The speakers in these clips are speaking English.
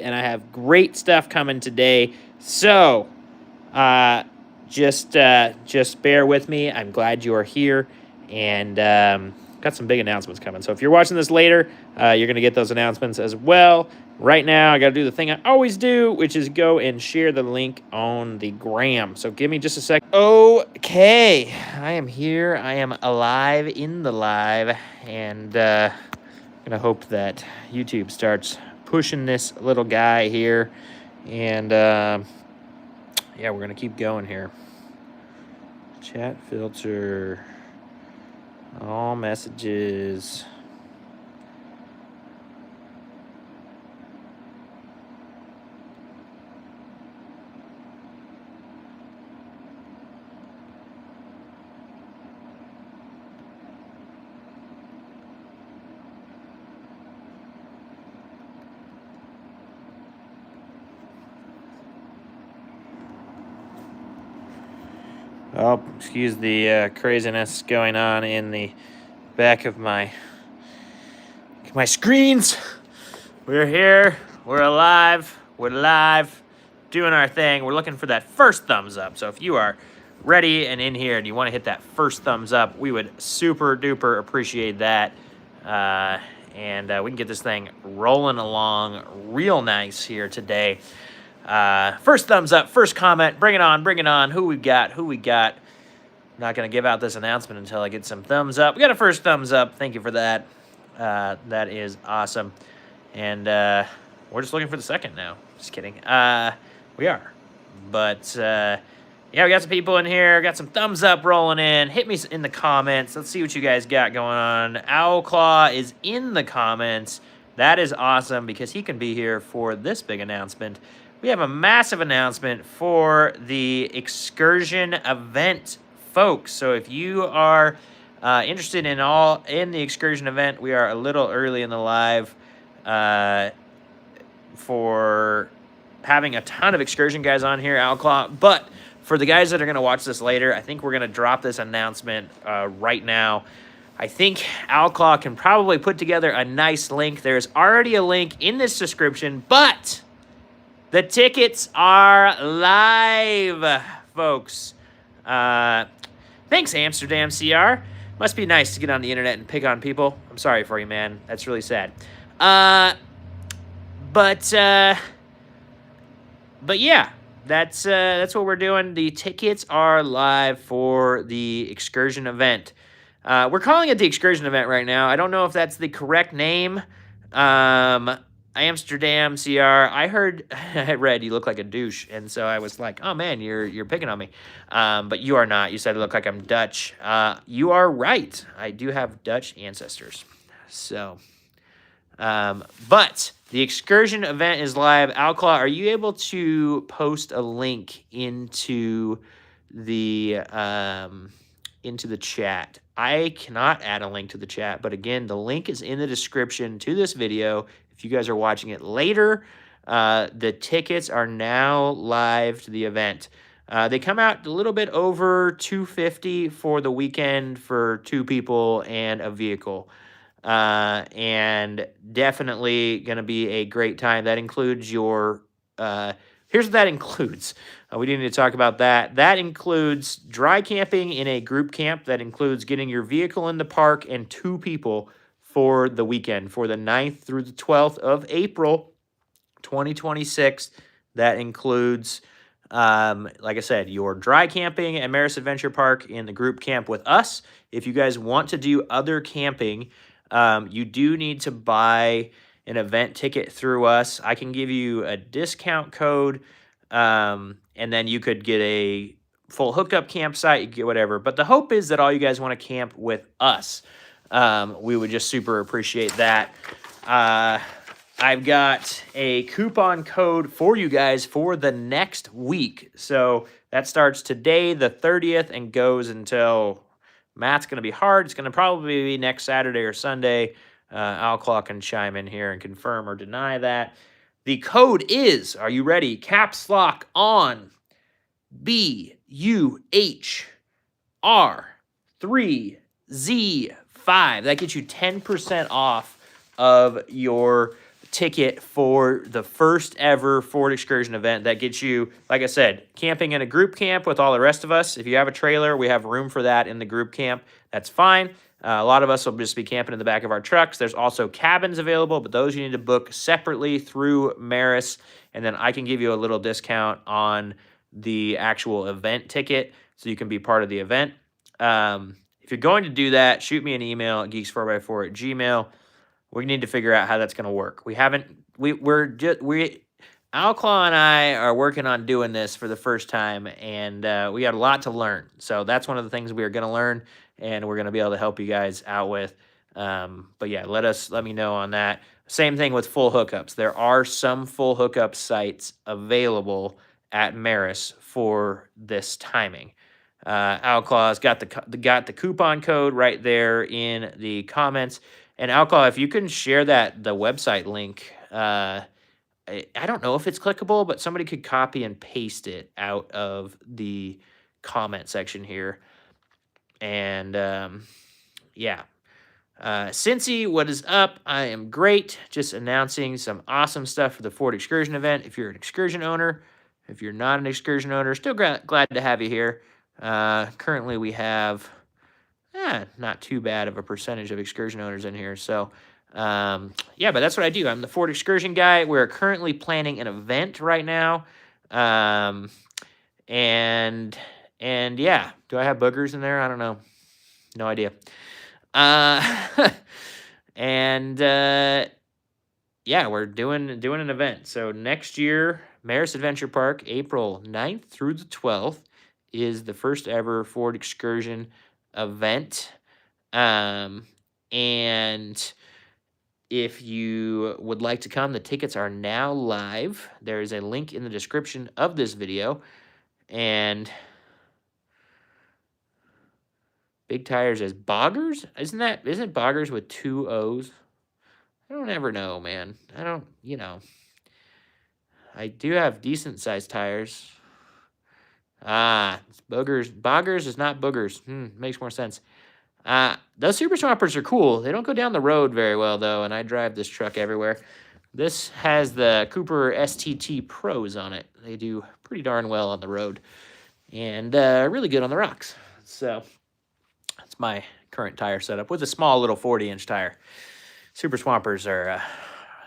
and I have great stuff coming today. So, just bear with me. I'm glad you are here, and got some big announcements coming. So if you're watching this later, you're gonna get those announcements as well. Right now, I gotta do the thing I always do, which is go and share the link on the gram. So give me just a sec. Okay, I am here. I am alive in the live, and gonna hope that YouTube starts pushing this little guy here, and yeah, we're gonna keep going here. Chat filter, all messages. Oh, excuse the craziness going on in the back of my screens. We're here. We're alive. We're live, doing our thing. We're looking for that first thumbs up. So if you are ready and in here and you want to hit that first thumbs up, we would super duper appreciate that. And we can get this thing rolling along real nice here today. First thumbs up, first comment, bring it on, bring it on. Who we got? I'm not going to give out this announcement until I get some thumbs up. We got a first thumbs up. Thank you for that. That is awesome. And we're just looking for the second now. Just kidding. We are. But yeah, we got some people in here. Got some thumbs up rolling in. Hit me in the comments. Let's see what you guys got going on. Owlclaw is in the comments. That is awesome because he can be here for this big announcement. We have a massive announcement for the Excursion event, folks. So if you are interested in the Excursion event, we are a little early in the live for having a ton of Excursion guys on here, Owlclaw. But for the guys that are going to watch this later, I think we're going to drop this announcement right now. I think Owlclaw can probably put together a nice link. There's already a link in this description, but the tickets are live, folks. Thanks, Amsterdam CR. Must be nice to get on the internet and pick on people. I'm sorry for you, man. That's really sad. But yeah, that's what we're doing. The tickets are live for the Excursion event. We're calling it the Excursion event right now. I don't know if that's the correct name. Amsterdam CR. I read you look like a douche, and so I was like, oh man, you're picking on me. But you are not. You said I look like I'm Dutch. You are right. I do have Dutch ancestors. So, but the Excursion event is live. Owlclaw, are you able to post a link into the chat? I cannot add a link to the chat, but again, the link is in the description to this video. If you guys are watching it later, the tickets are now live to the event. They come out a little bit over $250 for the weekend for 2 people and a vehicle. And definitely going to be a great time. That includes your, here's what that includes. We do need to talk about that. That includes dry camping in a group camp. That includes getting your vehicle in the park and 2 people for the weekend, for the 9th through the 12th of April, 2026. That includes, like I said, your dry camping at Maris Adventure Park in the group camp with us. If you guys want to do other camping, you do need to buy an event ticket through us. I can give you a discount code, and then you could get a full hookup campsite, you get whatever. But the hope is that all you guys want to camp with us. We would just super appreciate that. I've got a coupon code for you guys for the next week. So that starts today, the 30th, and goes until, math's going to be hard. It's going to probably be next Saturday or Sunday. Owlclaw can chime in here and confirm or deny that. The code is, are you ready? Caps lock on BUHR3Z5. That gets you 10% off of your ticket for the first ever Ford Excursion event that gets you, like I said, camping in a group camp with all the rest of us. If you have a trailer, we have room for that in the group camp. That's fine. A lot of us will just be camping in the back of our trucks. There's also cabins available, but those you need to book separately through Maris, and then I can give you a little discount on the actual event ticket so you can be part of the event. If you're going to do that, shoot me an email at geeks4x4@gmail.com. We need to figure out how that's going to work. Alclaw and I are working on doing this for the first time, and we got a lot to learn. So that's one of the things we are going to learn, and we're going to be able to help you guys out with. But yeah, let me know on that. Same thing with full hookups. There are some full hookup sites available at Maris for this timing. Alclaw's got the coupon code right there in the comments. And Alclaw, if you can share the website link, I don't know if it's clickable, but somebody could copy and paste it out of the comment section here. And yeah. Cincy, what is up? I am great. Just announcing some awesome stuff for the Ford Excursion event. If you're an Excursion owner, if you're not an Excursion owner, still glad to have you here. Currently, we have not too bad of a percentage of Excursion owners in here. So, yeah, but that's what I do. I'm the Ford Excursion guy. We're currently planning an event right now. And yeah, do I have boogers in there? I don't know. No idea. Yeah, we're doing an event. So next year, Maris Adventure Park, April 9th through the 12th, is the first ever Ford Excursion event. And if you would like to come, the tickets are now live. There is a link in the description of this video. And Big Tires as Boggers? Isn't Boggers with 2 O's? I don't ever know, man. I do have decent sized tires. It's boogers. Boggers is not boogers. Makes more sense. Those Super Swampers are cool. They don't go down the road very well, though, and I drive this truck everywhere. This has the Cooper STT Pros on it. They do pretty darn well on the road, and really good on the rocks. So that's my current tire setup with a small little 40-inch tire. Super Swampers are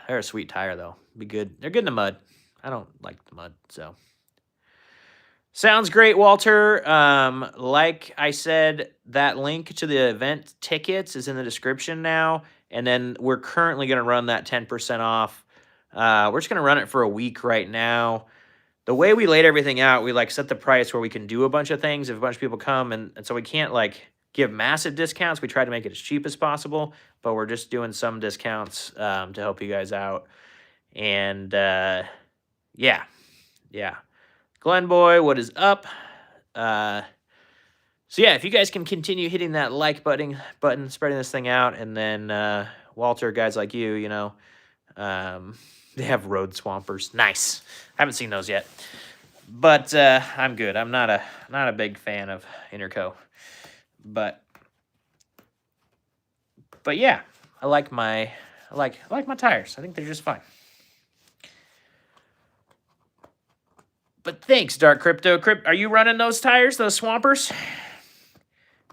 they're a sweet tire, though. Be good. They're good in the mud. I don't like the mud, so. Sounds great, Walter. Like I said, that link to the event tickets is in the description now. And then we're currently going to run that 10% off. We're just going to run it for a week right now. The way we laid everything out, we set the price where we can do a bunch of things if a bunch of people come. And so we can't give massive discounts. We try to make it as cheap as possible, but we're just doing some discounts to help you guys out. And yeah. Glenn Boy, what is up? So yeah, if you guys can continue hitting that like button, spreading this thing out, and then Walter, guys like you know, they have road swampers. Nice. Haven't seen those yet, but I'm good. I'm not a big fan of Interco, but yeah, I like my tires. I think they're just fine. But thanks, Dark Crypto. Are you running those tires, those Swampers?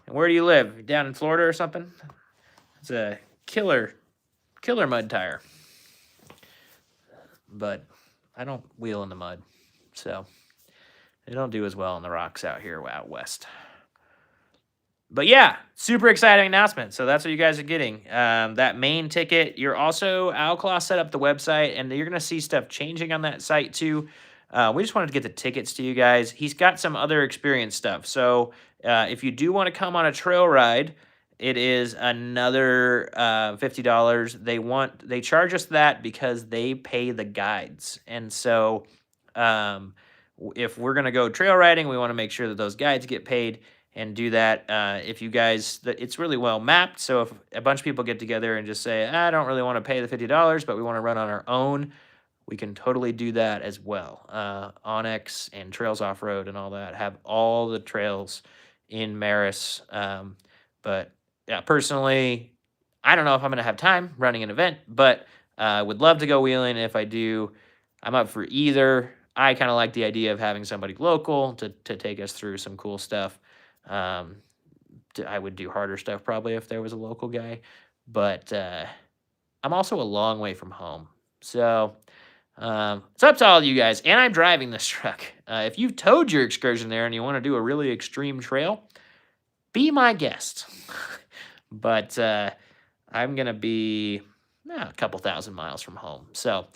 And where do you live? Down in Florida or something? It's a killer mud tire. But I don't wheel in the mud, so they don't do as well on the rocks out here out west. But yeah, super exciting announcement. So that's what you guys are getting. That main ticket. You're also, Alclaw set up the website, and you're going to see stuff changing on that site too. We just wanted to get the tickets to you guys. He's got some other experience stuff. So if you do want to come on a trail ride, it is another $50. They charge us that because they pay the guides. And so if we're going to go trail riding, we want to make sure that those guides get paid and do that. If you guys, it's really well mapped. So if a bunch of people get together and just say, I don't really want to pay the $50, but we want to run on our own, we can totally do that as well. Onyx and Trails Off-Road and all that have all the trails in Maris. But yeah, personally, I don't know if I'm going to have time running an event, but Would love to go wheeling. If I do, I'm up for either. I kind of like the idea of having somebody local to take us through some cool stuff. I would do harder stuff probably if there was a local guy, but I'm also a long way from home. So it's up to all of you guys, and I'm driving this truck. If you've towed your Excursion there and you want to do a really extreme trail, be my guest. But I'm going to be a couple thousand miles from home. So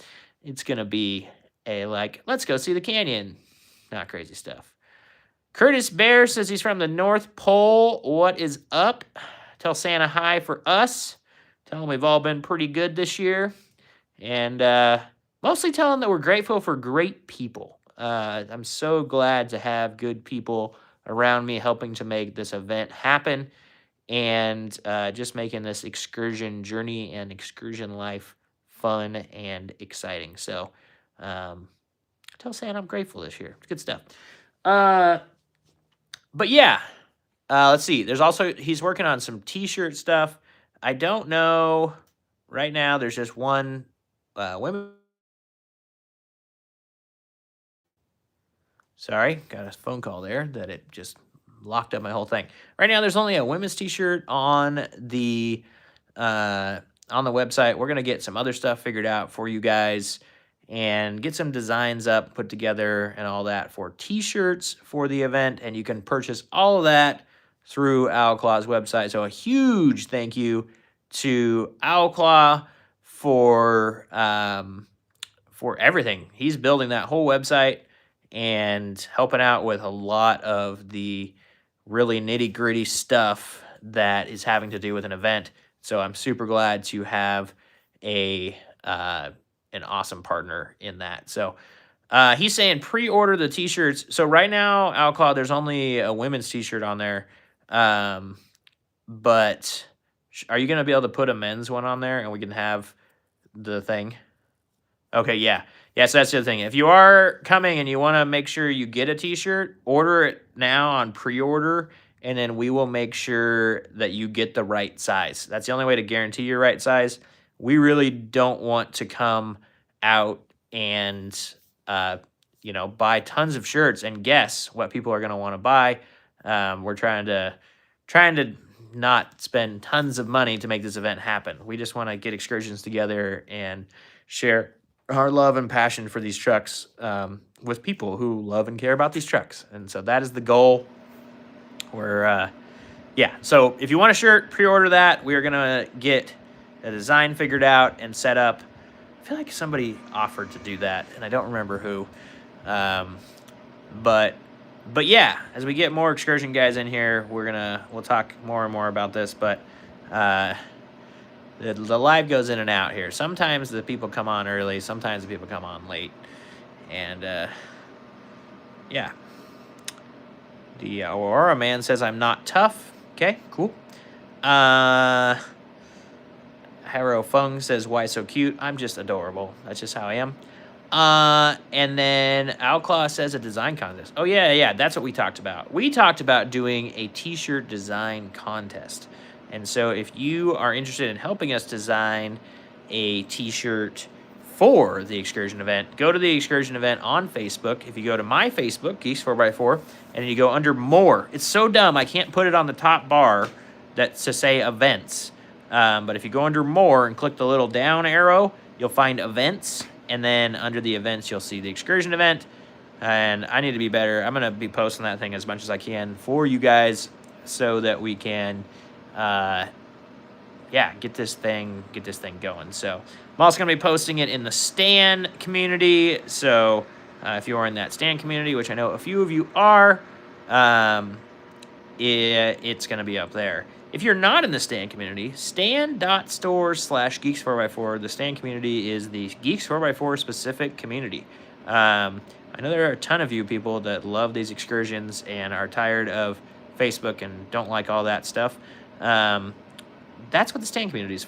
it's going to be let's go see the canyon. Not crazy stuff. Curtis Bear says he's from the North Pole. What is up? Tell Santa hi for us. Tell him we've all been pretty good this year. And mostly tell him that we're grateful for great people. I'm so glad to have good people around me helping to make this event happen. And just making this excursion journey and excursion life fun and exciting. So tell Santa I'm grateful this year. It's good stuff. But yeah, let's see. There's also, he's working on some t-shirt stuff. I don't know. Right now, there's just one women. Sorry, got a phone call there that it just locked up my whole thing. Right now, there's only a women's t-shirt on the website. We're going to get some other stuff figured out for you guys and get some designs up, put together, and all that for t-shirts for the event. And you can purchase all of that through Owlclaw's website. So a huge thank you to Owlclaw for everything. He's building that whole website and helping out with a lot of the really nitty-gritty stuff that is having to do with an event. So I'm super glad to have an awesome partner in that. So he's saying pre-order the t-shirts. So right now, Owlclaw, there's only a women's t-shirt on there. But are you going to be able to put a men's one on there and we can have the thing? Okay, yeah. Yeah, so that's the other thing. If you are coming and you want to make sure you get a t-shirt, order it now on pre-order, and then we will make sure that you get the right size. That's the only way to guarantee your right size. We really don't want to come out and, buy tons of shirts and guess what people are going to want to buy. We're trying to not spend tons of money to make this event happen. We just want to get excursions together and share our love and passion for these trucks with people who love and care about these trucks. And so that is the goal. So if you want a shirt, pre-order that. We are going to get a design figured out and set up. I feel like somebody offered to do that, and I don't remember who. But yeah, as we get more excursion guys in here, we'll talk more and more about this. But the live goes in and out here. Sometimes the people come on early, sometimes the people come on late, and yeah. The Aurora man says I'm not tough. Okay, cool. Haro Fung says, why so cute? I'm just adorable. That's just how I am. And then Owlclaw says a design contest. Oh, yeah, that's what we talked about. We talked about doing a t-shirt design contest. And so if you are interested in helping us design a t-shirt for the Excursion event, go to the Excursion event on Facebook. If you go to my Facebook, Geeks 4x4, and you go under More. It's so dumb, I can't put it on the top bar that's to say events. But if you go under More and click the little down arrow, you'll find Events. And then under the events, you'll see the Excursion event. And I need to be better. I'm going to be posting that thing as much as I can for you guys so that we can, get this thing going. So I'm also going to be posting it in the Stan community. So if you are in that Stan community, which I know a few of you are, it's going to be up there. If you're not in the Stan community, stan.store/Geeks4x4. The Stan community is the Geeks 4x4 specific community. I know there are a ton of you people that love these excursions and are tired of Facebook and don't like all that stuff. That's what the Stan community is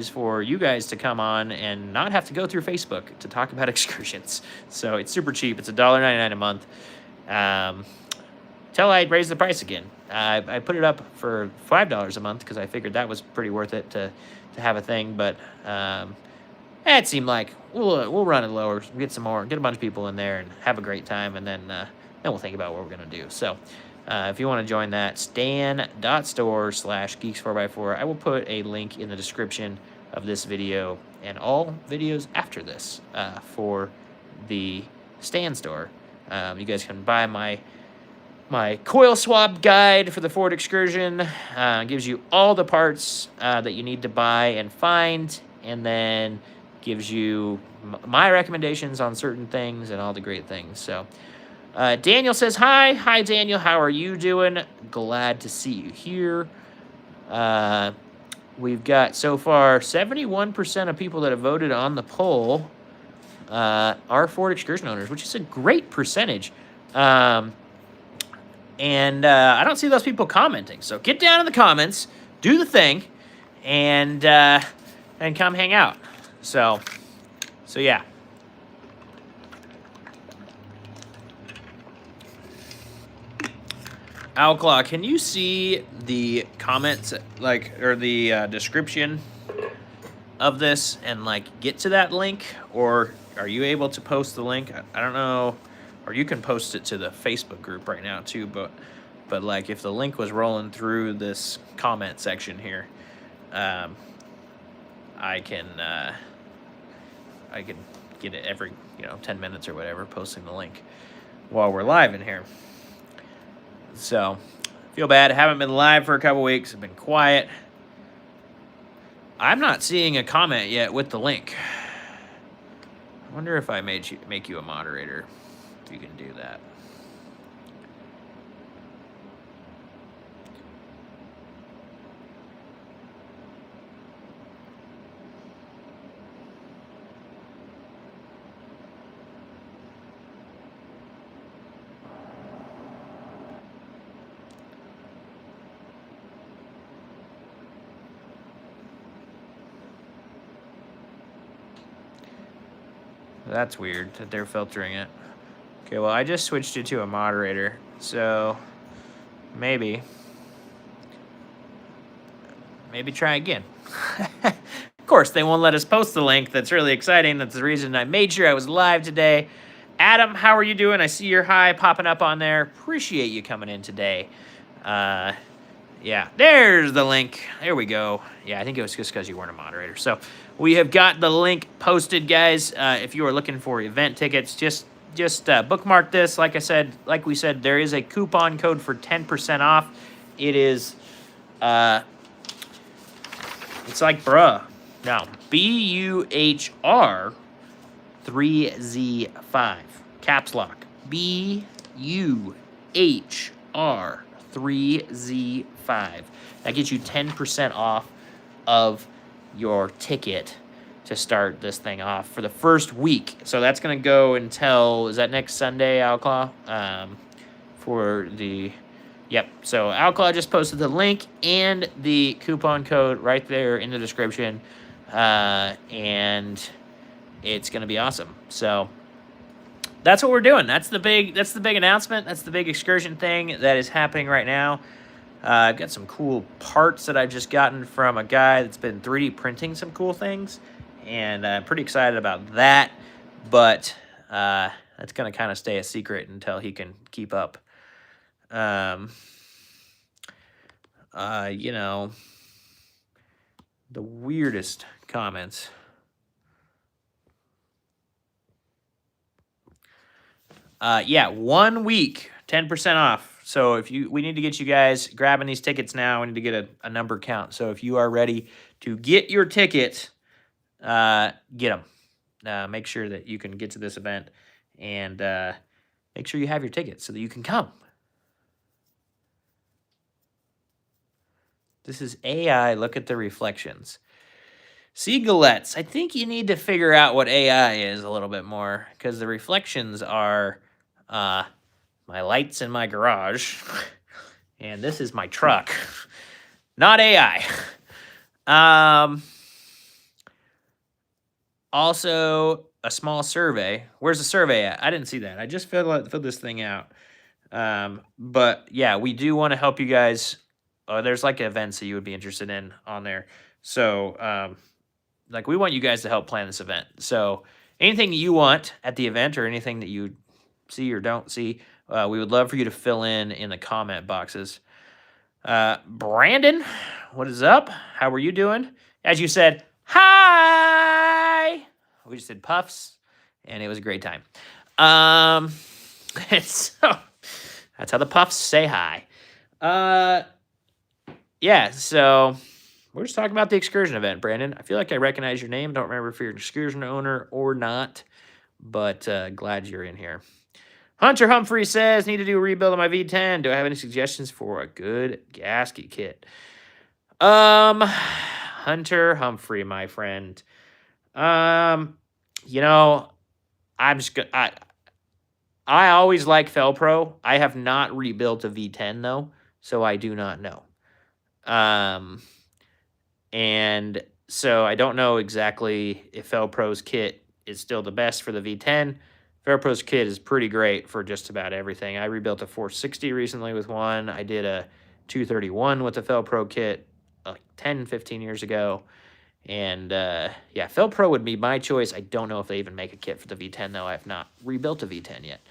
for you guys to come on and not have to go through Facebook to talk about excursions. So it's super cheap. It's $1.99 a month. Till I raise the price again. I put it up for $5 a month because I figured that was pretty worth it to have a thing. But it seemed like we'll run it lower, get some more, get a bunch of people in there, and have a great time, and then we'll think about what we're gonna do. So, if you want to join that, stan.store/geeks4x4. I will put a link in the description of this video and all videos after this for the Stan store. You guys can buy my coil swap guide for the Ford Excursion. Gives you all the parts that you need to buy and find, and then gives you my recommendations on certain things and all the great things. So Daniel says, hi Daniel, how are you doing? Glad to see you here. We've got so far 71% of people that have voted on the poll are Ford Excursion owners, which is a great percentage. And I don't see those people commenting. So get down in the comments, do the thing, and come hang out. So yeah. Owlclaw, can you see the comments, or the description of this and, get to that link? Or are you able to post the link? I don't know. Or you can post it to the Facebook group right now, too. But if the link was rolling through this comment section here, I can get it every, 10 minutes or whatever, posting the link while we're live in here. So, feel bad. I haven't been live for a couple weeks. I've been quiet. I'm not seeing a comment yet with the link. I wonder if I make you a moderator, if you can do that. That's weird that they're filtering it. Okay, well, I just switched it to a moderator, so maybe try again. Of course, they won't let us post the link. That's really exciting. That's the reason I made sure I was live today. Adam, how are you doing? I see your hi popping up on there. Appreciate you coming in today. Yeah, there's the link. There we go. Yeah, I think it was just because you weren't a moderator. So we have got the link posted, guys. If you are looking for event tickets, just bookmark this. Like we said, there is a coupon code for 10% off. It is, it's like bruh. No, BUHR 3Z5. Caps lock. BUHR 3Z5. That gets you 10% off of your ticket to start this thing off for the first week. So that's going to go until, is that next Sunday, Owlclaw? Yep. So Owlclaw just posted the link and the coupon code right there in the description. And it's going to be awesome. So that's what we're doing. That's the big announcement. That's the big excursion thing that is happening right now. I've got some cool parts that I've just gotten from a guy that's been 3D printing some cool things, and I'm pretty excited about that, but that's going to kind of stay a secret until he can keep up. The weirdest comments. Yeah, 1 week, 10% off. So we need to get you guys grabbing these tickets now. We need to get a number count. So if you are ready to get your ticket, get them. Make sure that you can get to this event, and make sure you have your ticket so that you can come. This is AI. Look at the reflections. See, Galettes, I think you need to figure out what AI is a little bit more, because the reflections are my lights in my garage, and this is my truck. Not AI. Also, a small survey. Where's the survey at? I didn't see that. I just filled this thing out. But yeah, we do want to help you guys. There's events that you would be interested in on there. So like, we want you guys to help plan this event. So anything that you want at the event or anything that you see or don't see, we would love for you to fill in the comment boxes. Brandon, what is up? How are you doing? As you said, hi. We just did puffs, and it was a great time. And so that's how the puffs say hi. Yeah, so we're just talking about the excursion event, Brandon. I feel like I recognize your name. Don't remember if you're an excursion owner or not, but glad you're in here. Hunter Humphrey says, need to do a rebuild on my V10. Do I have any suggestions for a good gasket kit? Hunter Humphrey, my friend. You know, I'm just gonna, I always like Felpro. I have not rebuilt a V10 though, so I do not know. And so I don't know exactly if Felpro's kit is still the best for the V10. Felpro's kit is pretty great for just about everything. I rebuilt a 460 recently with one. I did a 231 with the Felpro kit like 10, 15 years ago. And yeah, Felpro would be my choice. I don't know if they even make a kit for the V10 though. I have not rebuilt a V10 yet.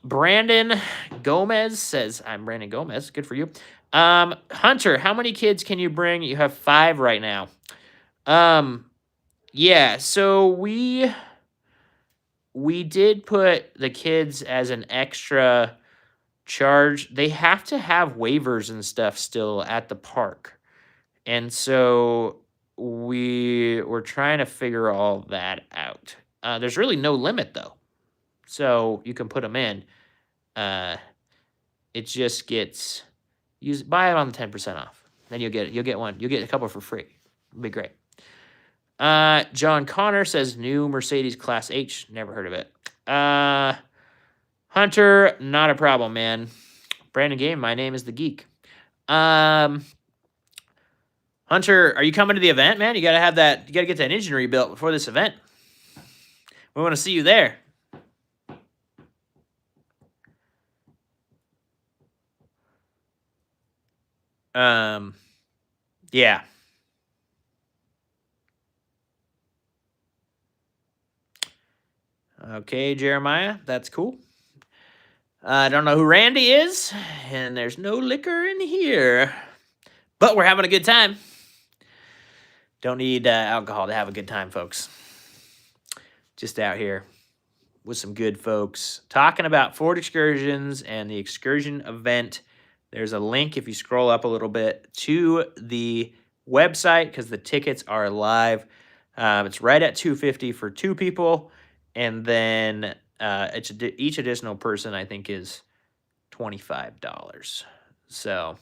Brandon Gomez says, I'm Brandon Gomez. Good for you. Hunter, how many kids can you bring? You have 5 right now. Yeah, so we did put the kids as an extra charge. They have to have waivers and stuff still at the park. And so we were trying to figure all that out. There's really no limit though. So you can put them in. It just gets buy it on the 10% off. Then you'll get one. You'll get a couple for free. It'll be great. John Connor says new Mercedes Class H. Never heard of it. Hunter, not a problem, man. Brandon Game, my name is the Geek. Hunter, are you coming to the event, man? You gotta have that. You gotta get that engine rebuilt before this event. We want to see you there. Yeah. Okay, Jeremiah, that's cool. I don't know who Randy is, and there's no liquor in here, but we're having a good time. Don't need alcohol to have a good time, folks. Just out here with some good folks talking about Ford Excursions and the Excursion event. There's a link, if you scroll up a little bit, to the website because the tickets are live. It's right at $250 for 2 people, and then each additional person, I think, is $25. So,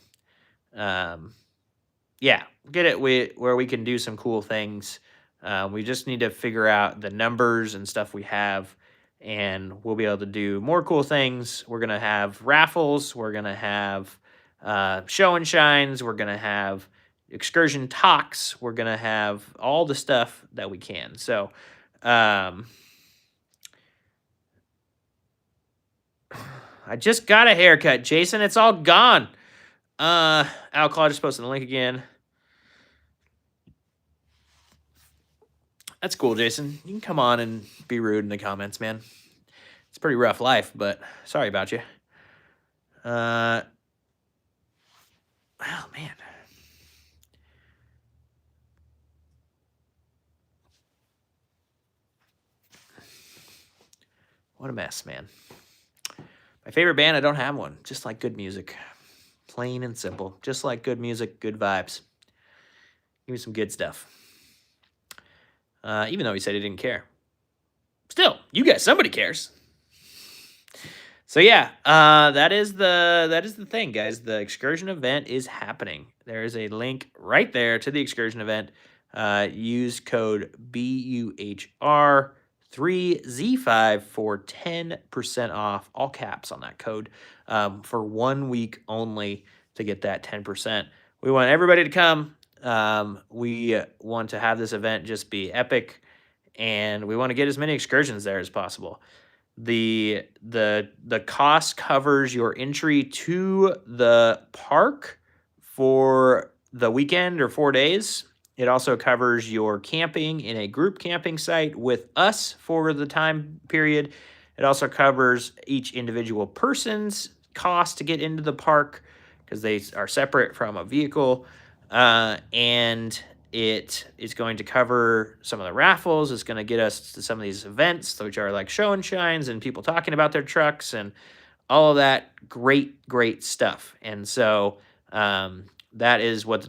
yeah, get it where we can do some cool things. We just need to figure out the numbers and stuff we have, and we'll be able to do more cool things. We're going to have raffles. We're going to have show and shines. We're going to have excursion talks. We're going to have all the stuff that we can. So, I just got a haircut, Jason. It's all gone. Al Claude just posted the link again. That's cool, Jason. You can come on and be rude in the comments, man. It's a pretty rough life, but sorry about you. Oh, man. What a mess, man. My favorite band, I don't have one. Just like good music. Plain and simple. Just like good music, good vibes. Give me some good stuff. Even though he said he didn't care. Still, you guys, somebody cares. So yeah, that is the thing, guys. The excursion event is happening. There is a link right there to the excursion event. Use code BUHR3Z5 for 10% off, all caps on that code, for 1 week only to get that 10%. We want everybody to come. We want to have this event just be epic, and we want to get as many excursions there as possible. The cost covers your entry to the park for the weekend or 4 days, It also covers your camping in a group camping site with us for the time period. It also covers each individual person's cost to get into the park because they are separate from a vehicle. And it is going to cover some of the raffles. It's going to get us to some of these events, which are like show and shines and people talking about their trucks and all of that great stuff. And so that is what the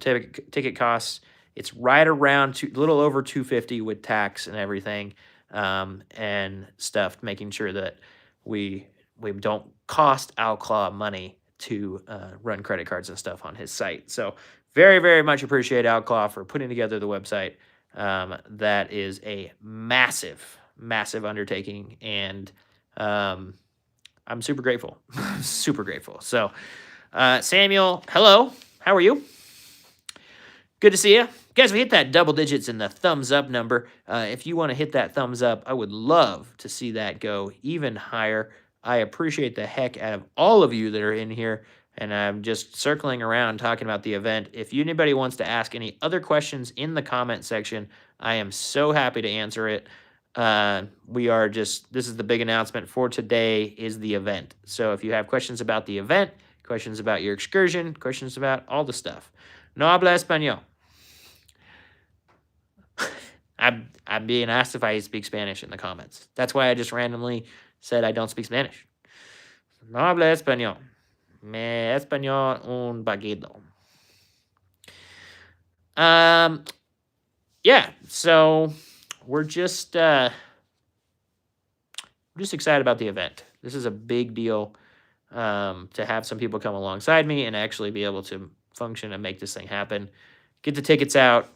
ticket costs. It's right around a little over $250 with tax and everything, and stuff, making sure that we don't cost Outlaw money to run credit cards and stuff on his site. So very much appreciate Outlaw for putting together the website. That is a massive undertaking, and I'm super grateful. Super grateful. So, Samuel, hello. How are you? Good to see you. Guys, we hit that double digits in the thumbs up number. If you want to hit that thumbs up, I would love to see that go even higher. I appreciate the heck out of all of you that are in here, and I'm just circling around talking about the event. If anybody wants to ask any other questions in the comment section, I am so happy to answer it. This is the big announcement for today is the event. So if you have questions about the event, questions about your excursion, questions about all the stuff. No habla español. I'm being asked if I speak Spanish in the comments. That's why I just randomly said I don't speak Spanish. No habla español. Me español un poquito. Yeah, so we're just excited about the event. This is a big deal to have some people come alongside me and actually be able to function and make this thing happen. Get the tickets out.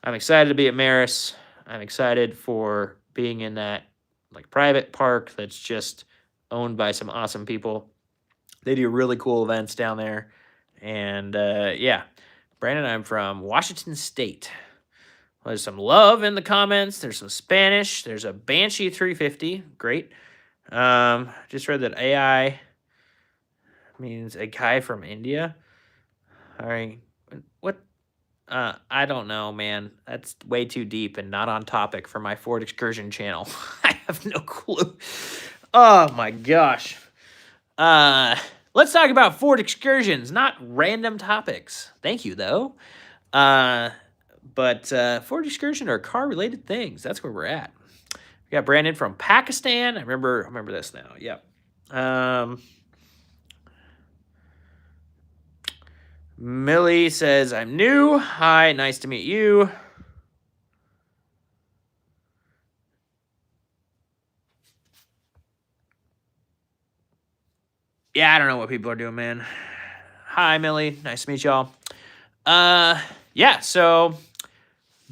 I'm excited to be at Maris. I'm excited for being in that like private park that's just owned by some awesome people. They do really cool events down there. And yeah, Brandon, I'm from Washington State. Well, there's some love in the comments. There's some Spanish. There's a Banshee 350. Great. Just read that AI means a guy from India. All right. What? I don't know, man. That's way too deep and not on topic for my Ford Excursion channel. I have no clue. Oh my gosh. Let's talk about Ford Excursions, not random topics. Thank you, though. But Ford Excursion are car-related things. That's where we're at. We got Brandon from Pakistan. I remember this now. Yep. Millie says, I'm new. Hi, nice to meet you. Yeah, I don't know what people are doing, man. Hi, Millie. Nice to meet y'all. Yeah, so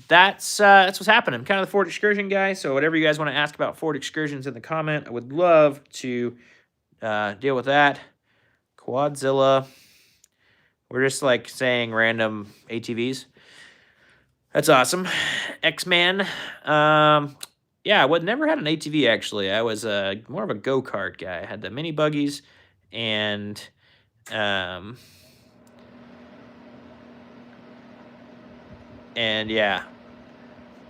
that's what's happening. I'm kind of the Ford Excursion guy, so whatever you guys want to ask about Ford Excursions in the comment, I would love to deal with that. Quadzilla. We're just like saying random ATVs. That's awesome. X-Man. Yeah, I never had an ATV actually. I was more of a go-kart guy. I had the mini buggies and yeah.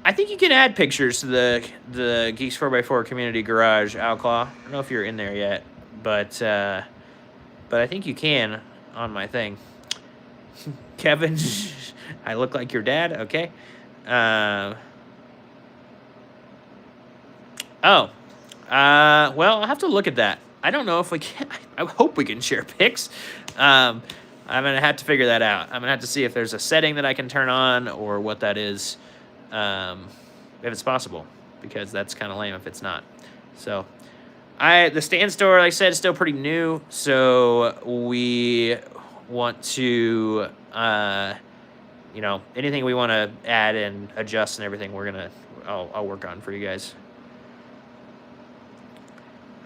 I think you can add pictures to the Geeks 4x4 community garage, Outlaw. I don't know if you're in there yet, but I think you can on my thing. Kevin, I look like your dad. Okay. Well, I'll have to look at that. I don't know if we can. I hope we can share pics. I'm going to have to figure that out. I'm going to have to see if there's a setting that I can turn on or what that is, if it's possible, because that's kind of lame if it's not. So, the stand store, like I said, is still pretty new, so we want to, anything we want to add and adjust and everything, I'll work on for you guys.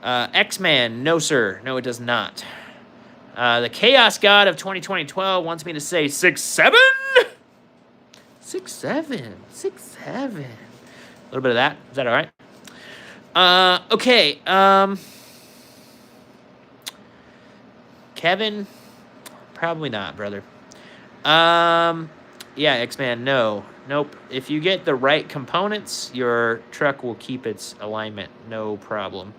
X-Man, no sir, no it does not. The Chaos God of 2012 wants me to say 6'7"? 6'7", 6'7". A little bit of that. Is that all right? Okay. Kevin, probably not, brother. Yeah, X-Man, no. Nope. If you get the right components, your truck will keep its alignment, no problem.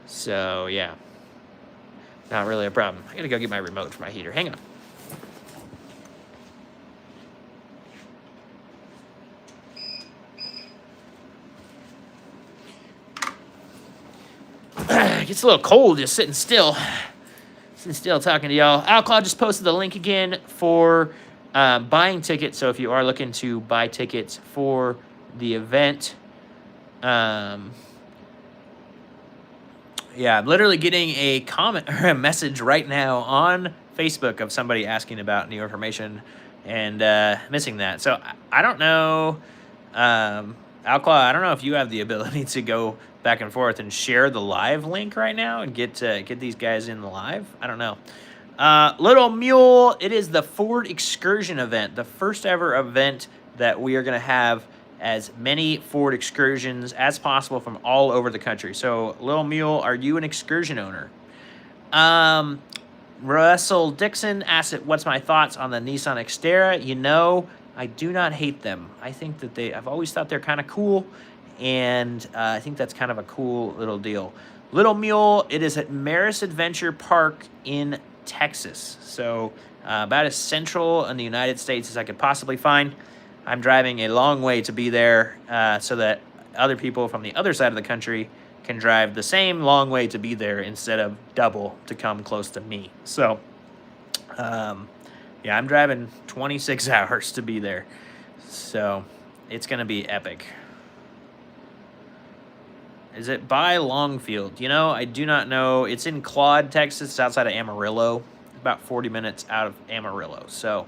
So yeah, not really a problem. I gotta go get my remote for my heater. Hang on. It gets a little cold just sitting still. Sitting still talking to y'all. Outlaw just posted the link again for buying tickets. So if you are looking to buy tickets for the event, yeah, I'm literally getting a comment or a message right now on Facebook of somebody asking about new information and missing that. So I don't know, Outlaw, I don't know if you have the ability to go back and forth and share the live link right now and get these guys in the live. I don't know. Little Mule, it is the Ford Excursion event, the first ever event that we are going to have as many Ford Excursions as possible from all over the country. So, Little Mule, are you an Excursion owner? Russell Dixon asked, what's my thoughts on the Nissan Xterra? You know, I do not hate them. I think that I've always thought they're kind of cool, and I think that's kind of a cool little deal. Little Mule, it is at Maris Adventure Park in Texas. So about as central in the United States as I could possibly find. I'm driving a long way to be there so that other people from the other side of the country can drive the same long way to be there instead of double to come close to me. So, yeah, I'm driving 26 hours to be there. So it's going to be epic. Is it by Longfield? You know, I do not know. It's in Claude, Texas. It's outside of Amarillo. About 40 minutes out of Amarillo. So,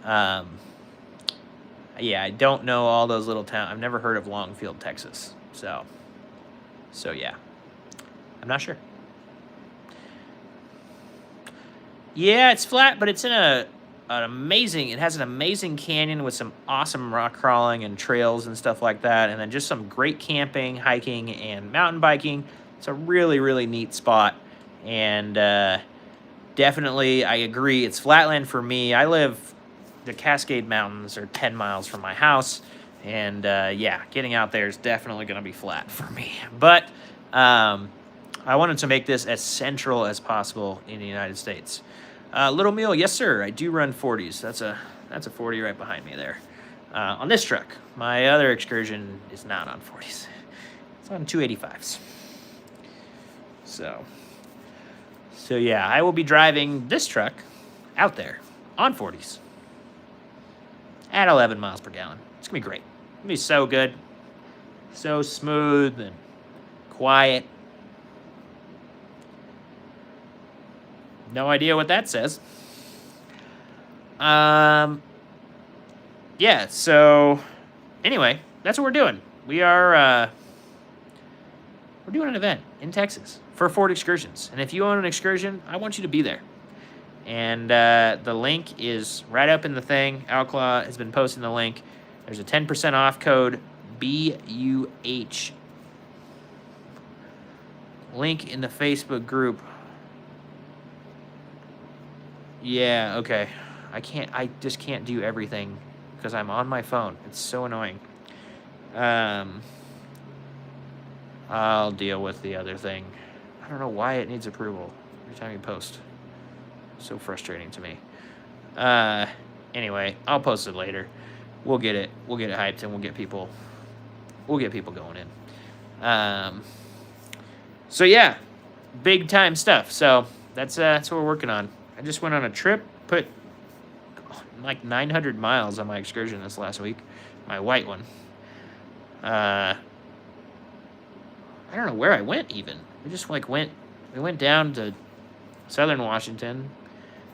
yeah, I don't know all those little towns. I've never heard of Longfield, Texas. So yeah. I'm not sure. Yeah, it's flat, but it's in it has an amazing canyon with some awesome rock crawling and trails and stuff like that, and then just some great camping, hiking, and mountain biking. It's a really, really neat spot, and definitely, I agree, it's flatland for me. The Cascade Mountains are 10 miles from my house, and yeah, getting out there is definitely going to be flat for me. But I wanted to make this as central as possible in the United States. Little Mule, yes sir, I do run 40s. That's a 40 right behind me there. On this truck. My other Excursion is not on 40s. It's on 285s. So yeah, I will be driving this truck out there on 40s at 11 miles per gallon. It's going to be great. It's going to be so good. So smooth and quiet. No idea what that says. Yeah, so anyway, that's what we're doing. We're doing an event in Texas for Ford Excursions. And if you own an Excursion, I want you to be there. And the link is right up in the thing. Outlaw has been posting the link. There's a 10% off code, BUH. Link in the Facebook group. Yeah, okay. I just can't do everything because I'm on my phone. It's so annoying. I'll deal with the other thing. I don't know why it needs approval every time you post. So frustrating to me. Anyway, I'll post it later. We'll get it hyped, and we'll get people going in. So yeah, big time stuff. So that's what we're working on. I just went on a trip, put like 900 miles on my Excursion this last week, my white one. I don't know where I went even. We just we went down to Southern Washington,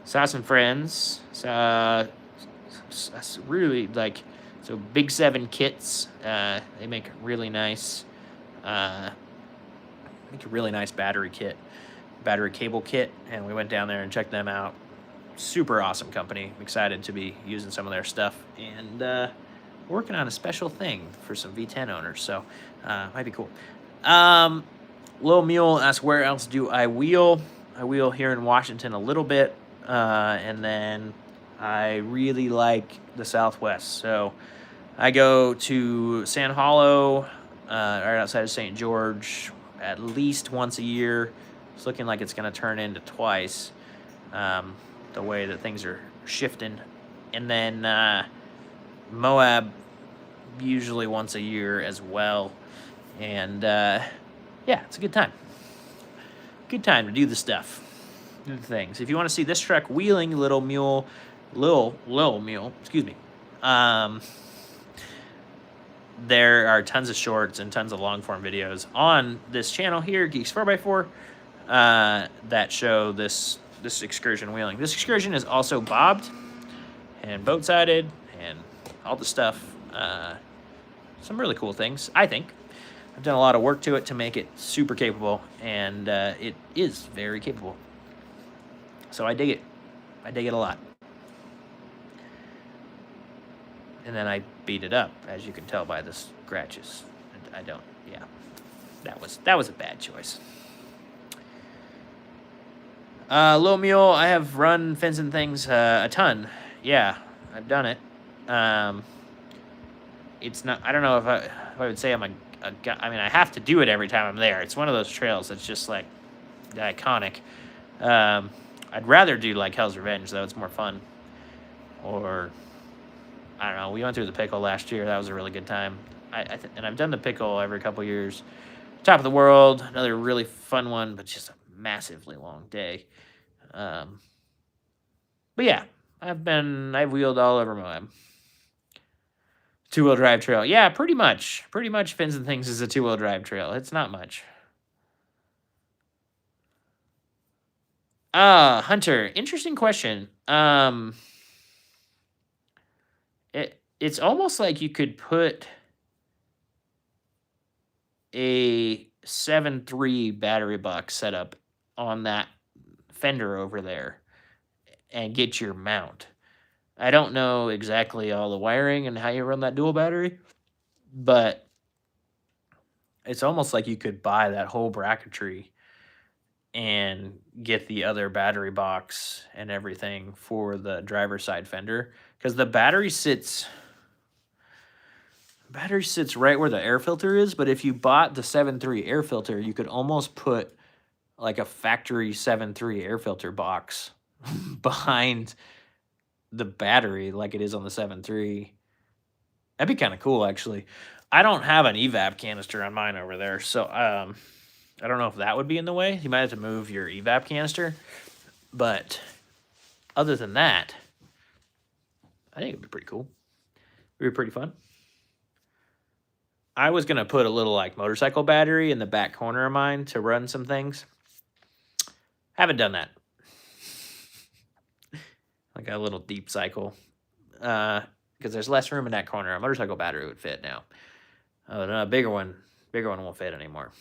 saw some friends, saw really so Big 7 kits. They make a really nice battery cable kit, and we went down there and checked them out. Super awesome company. I'm excited to be using some of their stuff, and working on a special thing for some V10 owners, so might be cool. Lil Mule asks, where else do I wheel? I wheel here in Washington a little bit, and then I really like the Southwest. So I go to San Hollow, right outside of St. George, at least once a year. It's looking like it's going to turn into twice, the way that things are shifting. And then Moab, usually once a year as well. And yeah, it's a good time. Good time to do the stuff, do the things. If you want to see this truck wheeling, little mule, excuse me. There are tons of shorts and tons of long form videos on this channel here, Geeks 4x4, that show this excursion wheeling. This excursion is also bobbed and boat sided and all the stuff. Some really cool things, I think. I've done a lot of work to it to make it super capable, and it is very capable. So I dig it. I dig it a lot. And then I beat it up, as you can tell by the scratches. I don't, yeah. That was a bad choice. Little Mule, I have run fins and things a ton. Yeah, I've done it. It's not, I don't know if I would say I'm a guy. I mean, I have to do it every time I'm there. It's one of those trails that's just like iconic. I'd rather do like Hell's Revenge, though. It's more fun. Or I don't know. We went through the Pickle last year. That was a really good time. And I've done the Pickle every couple years. Top of the World, another really fun one, but just a massively long day. But yeah, I've wheeled all over Moab. Two-wheel drive trail. Yeah, pretty much. Pretty much Fins and Things is a two-wheel drive trail. It's not much. Hunter, interesting question. It's almost like you could put a 7.3 battery box setup on that fender over there and get your mount. I don't know exactly all the wiring and how you run that dual battery, but it's almost like you could buy that whole bracketry and get the other battery box and everything for the driver's side fender, because the battery sits right where the air filter is. But if you bought the 7.3 air filter, you could almost put like a factory 7.3 air filter box behind the battery like it is on the 7.3. That'd be kind of cool, actually. I don't have an evap canister on mine over there, so I don't know if that would be in the way. You might have to move your evap canister, but other than that, I think it'd be pretty cool. It'd be pretty fun. I was gonna put a little like motorcycle battery in the back corner of mine to run some things. Haven't done that. Like a little deep cycle, because there's less room in that corner. A motorcycle battery would fit now. Oh, no, a bigger one won't fit anymore.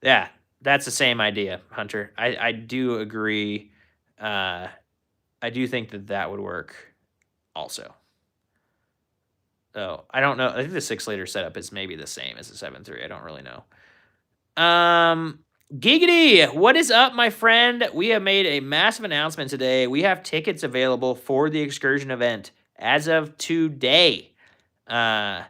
Yeah, that's the same idea, Hunter. I do agree. I do think that would work also. So I don't know. I think the 6-liter setup is maybe the same as the 7.3. I don't really know. Giggity, what is up, my friend? We have made a massive announcement today. We have tickets available for the Excursion event as of today. And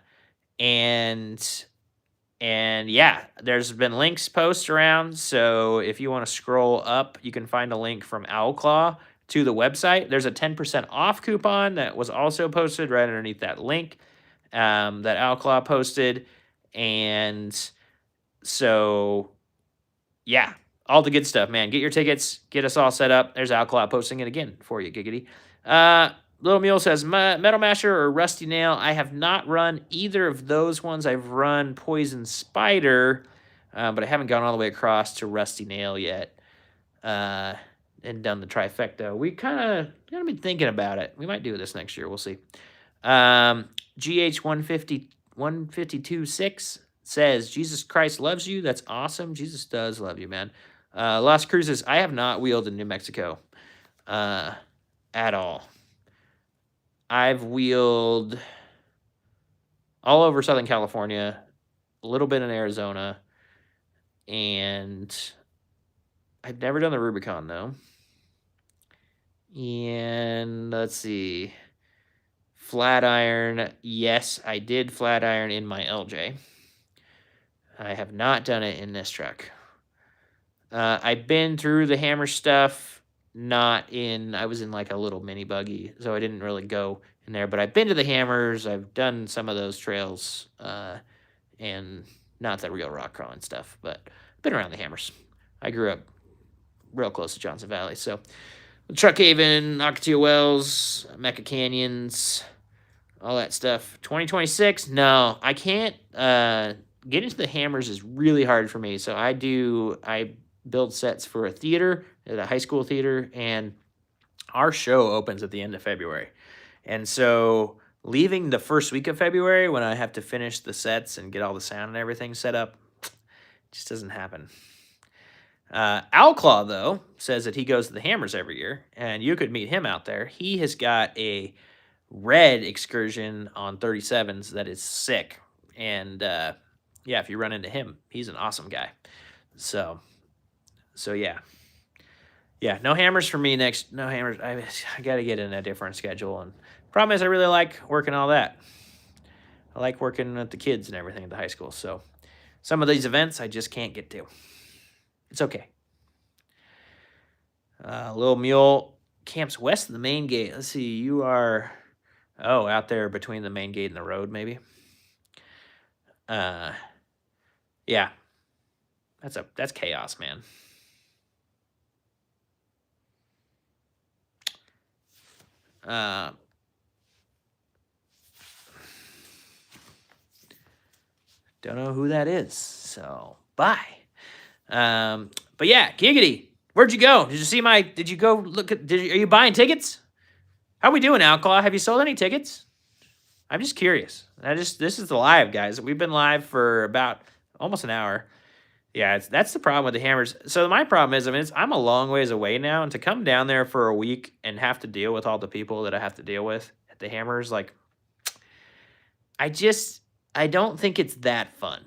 yeah, there's been links posted around. So if you want to scroll up, you can find a link from Owlclaw to the website. There's a 10% off coupon that was also posted right underneath that link that Owlclaw posted. And so, yeah, all the good stuff, man. Get your tickets. Get us all set up. There's Owlclaw posting it again for you, Giggity. Little Mule says, Metal Masher or Rusty Nail. I have not run either of those ones. I've run Poison Spider, but I haven't gone all the way across to Rusty Nail yet and done the trifecta. We kind of been thinking about it. We might do this next year. We'll see. GH152.6 says, Jesus Christ loves you. That's awesome. Jesus does love you, man. Las Cruces, I have not wheeled in New Mexico at all. I've wheeled all over Southern California, a little bit in Arizona, and I've never done the Rubicon, though. And let's see. Flat iron. Yes, I did flat iron in my LJ. I have not done it in this truck. I've been through the hammer stuff, I was in like a little mini buggy, so I didn't really go in there, but I've been to the hammers. I've done some of those trails, and not the real rock crawling stuff, but I've been around the hammers. I grew up real close to Johnson Valley, so Truck Haven, Ocotillo Wells, Mecca Canyons, all that stuff. 2026, no, I can't. Get into the hammers is really hard for me. So I build sets for a theater at a high school theater, and our show opens at the end of February. And so leaving the first week of February when I have to finish the sets and get all the sound and everything set up, just doesn't happen. Owlclaw, though, says that he goes to the hammers every year, and you could meet him out there. He has got a red Excursion on 37s that is sick. And yeah, if you run into him, he's an awesome guy. So yeah. Yeah, no hammers for me next. No hammers. I got to get in a different schedule. And problem is, I really like working all that. I like working with the kids and everything at the high school. So some of these events I just can't get to. It's okay. Little Mule camps west of the main gate. Let's see. You are, out there between the main gate and the road, maybe. Yeah. That's chaos, man. Don't know who that is, so bye. But yeah, Giggity, where'd you go? Did you go look at, are you buying tickets? How we doing, Outlaw? Have you sold any tickets? I'm just curious. This is the live, guys. We've been live for about almost an hour. Yeah, that's the problem with the hammers. So my problem is, I'm a long ways away now, and to come down there for a week and have to deal with all the people that I have to deal with at the hammers, like, I don't think it's that fun.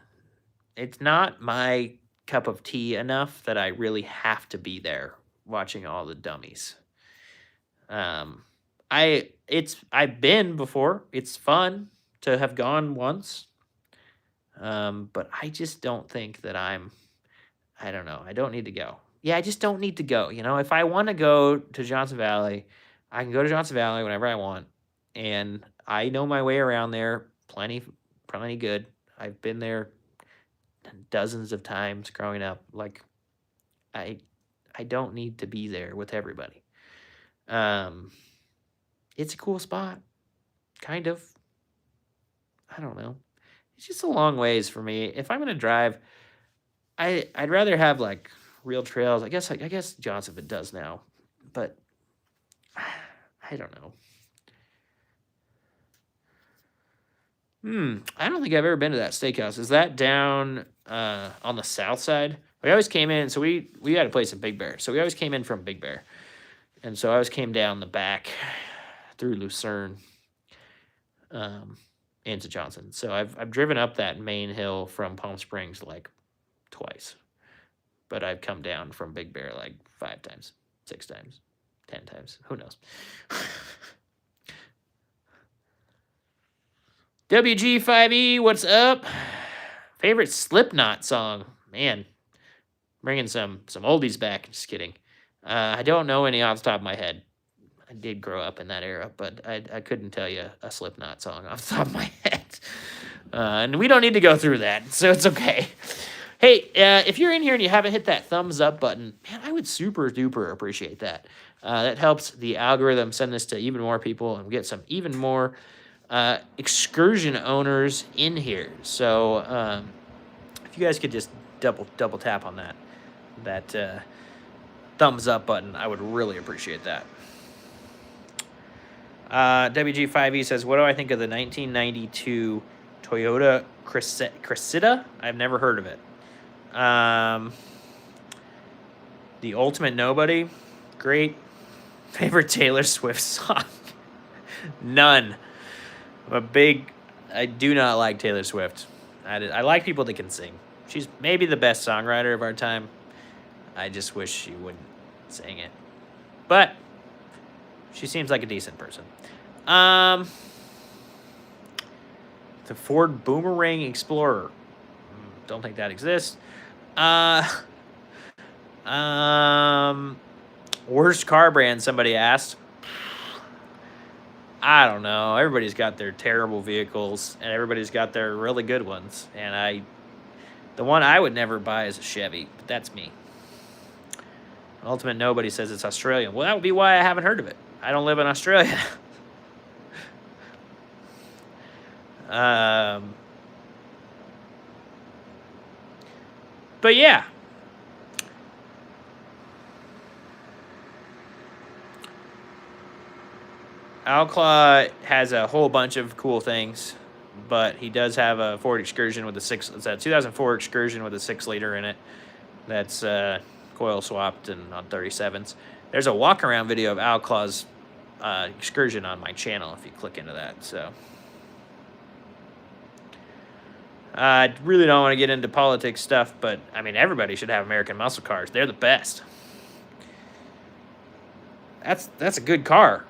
It's not my cup of tea enough that I really have to be there watching all the dummies. I've been before. It's fun to have gone once. But I just don't think that I don't know. I don't need to go. Yeah, I just don't need to go. You know, if I want to go to Johnson Valley, I can go to Johnson Valley whenever I want. And I know my way around there plenty good. I've been there dozens of times growing up. Like, I don't need to be there with everybody. It's a cool spot. Kind of. I don't know. It's just a long ways for me. If I'm going to drive, I'd rather have, like, real trails. I guess Johnsonville does now. But I don't know. I don't think I've ever been to that steakhouse. Is that down on the south side? We always came in, so we had a place in Big Bear. So we always came in from Big Bear. And so I always came down the back through Lucerne into Johnson. So I've driven up that main hill from Palm Springs like twice. But I've come down from Big Bear like 5 times, 6 times, 10 times. Who knows? WG5E, what's up? Favorite Slipknot song? Man, bringing some oldies back. Just kidding. I don't know any off the top of my head. I did grow up in that era, but I couldn't tell you a Slipknot song off the top of my head. And we don't need to go through that, so it's okay. Hey, if you're in here and you haven't hit that thumbs up button, man, I would super duper appreciate that. That helps the algorithm send this to even more people and get some even more Excursion owners in here. So if you guys could just double tap on that thumbs up button, I would really appreciate that. WG5E says, what do I think of the 1992 Toyota Cressida? I've never heard of it. The Ultimate Nobody, great. Favorite Taylor Swift song? None. I do not like Taylor Swift. I like people that can sing. She's maybe the best songwriter of our time. I just wish she wouldn't sing it. But she seems like a decent person. The Ford Boomerang Explorer. Don't think that exists. Worst car brand, somebody asked. I don't know. Everybody's got their terrible vehicles, and everybody's got their really good ones. And the one I would never buy is a Chevy, but that's me. Ultimate Nobody says it's Australian. Well, that would be why I haven't heard of it. I don't live in Australia. But yeah. Outlaw has a whole bunch of cool things, but he does have a Ford Excursion with it's a 2004 Excursion with a 6-liter in it. That's coil swapped and on 37s. There's a walk around video of Outlaw's Excursion on my channel if you click into that. So I really don't want to get into politics stuff, but I mean everybody should have American muscle cars. They're the best. That's a good car.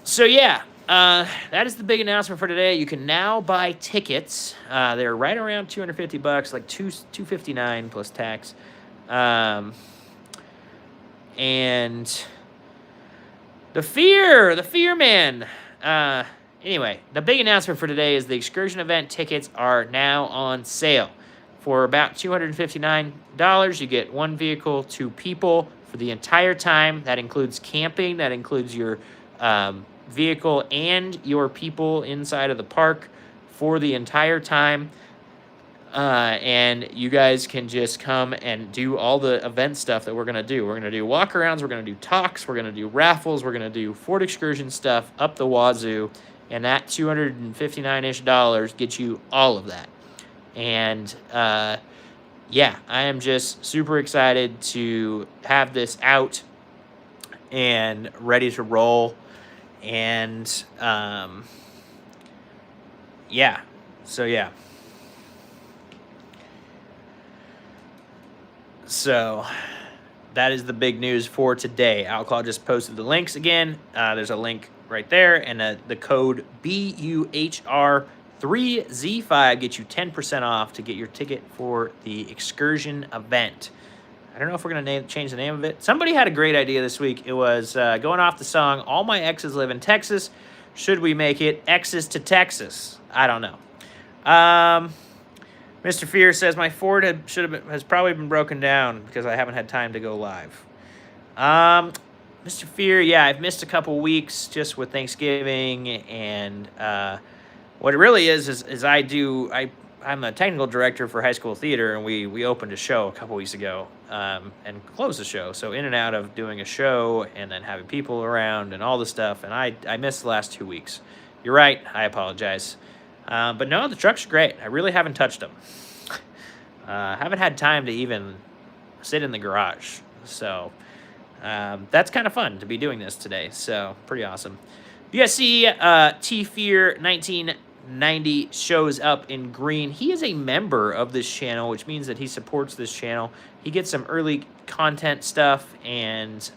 So yeah, that is the big announcement for today. You can now buy tickets. They're right around $250, like $259 plus tax. And the fear man. Anyway, the big announcement for today is the Excursion event tickets are now on sale. For about $259, you get 1 vehicle, 2 people for the entire time. That includes camping. That includes your vehicle and your people inside of the park for the entire time. And you guys can just come and do all the event stuff that we're going to do. We're going to do walk-arounds. We're going to do talks. We're going to do raffles. We're going to do Ford Excursion stuff up the wazoo. And that $259-ish gets you all of that. And, yeah, I am just super excited to have this out and ready to roll. And, yeah. So, yeah. So, that is the big news for today. Outlaw just posted the links again. There's a link right there. And the code BUHR3Z5 gets you 10% off to get your ticket for the Excursion event. I don't know if we're going to change the name of it. Somebody had a great idea this week. It was going off the song, All My Exes Live in Texas. Should we make it Exes to Texas? I don't know. Mr. Fear says, my Ford has probably been broken down because I haven't had time to go live. Mr. Fear, yeah, I've missed a couple weeks just with Thanksgiving. And what it really is I'm a technical director for high school theater, and we opened a show a couple weeks ago and closed the show. So in and out of doing a show and then having people around and all this stuff, and I missed the last 2 weeks. You're right. I apologize. But no, the trucks are great. I really haven't touched them. Haven't had time to even sit in the garage. So that's kind of fun to be doing this today. So pretty awesome. You guys see T-Fear 1990 shows up in green. He is a member of this channel, which means that he supports this channel. He gets some early content stuff and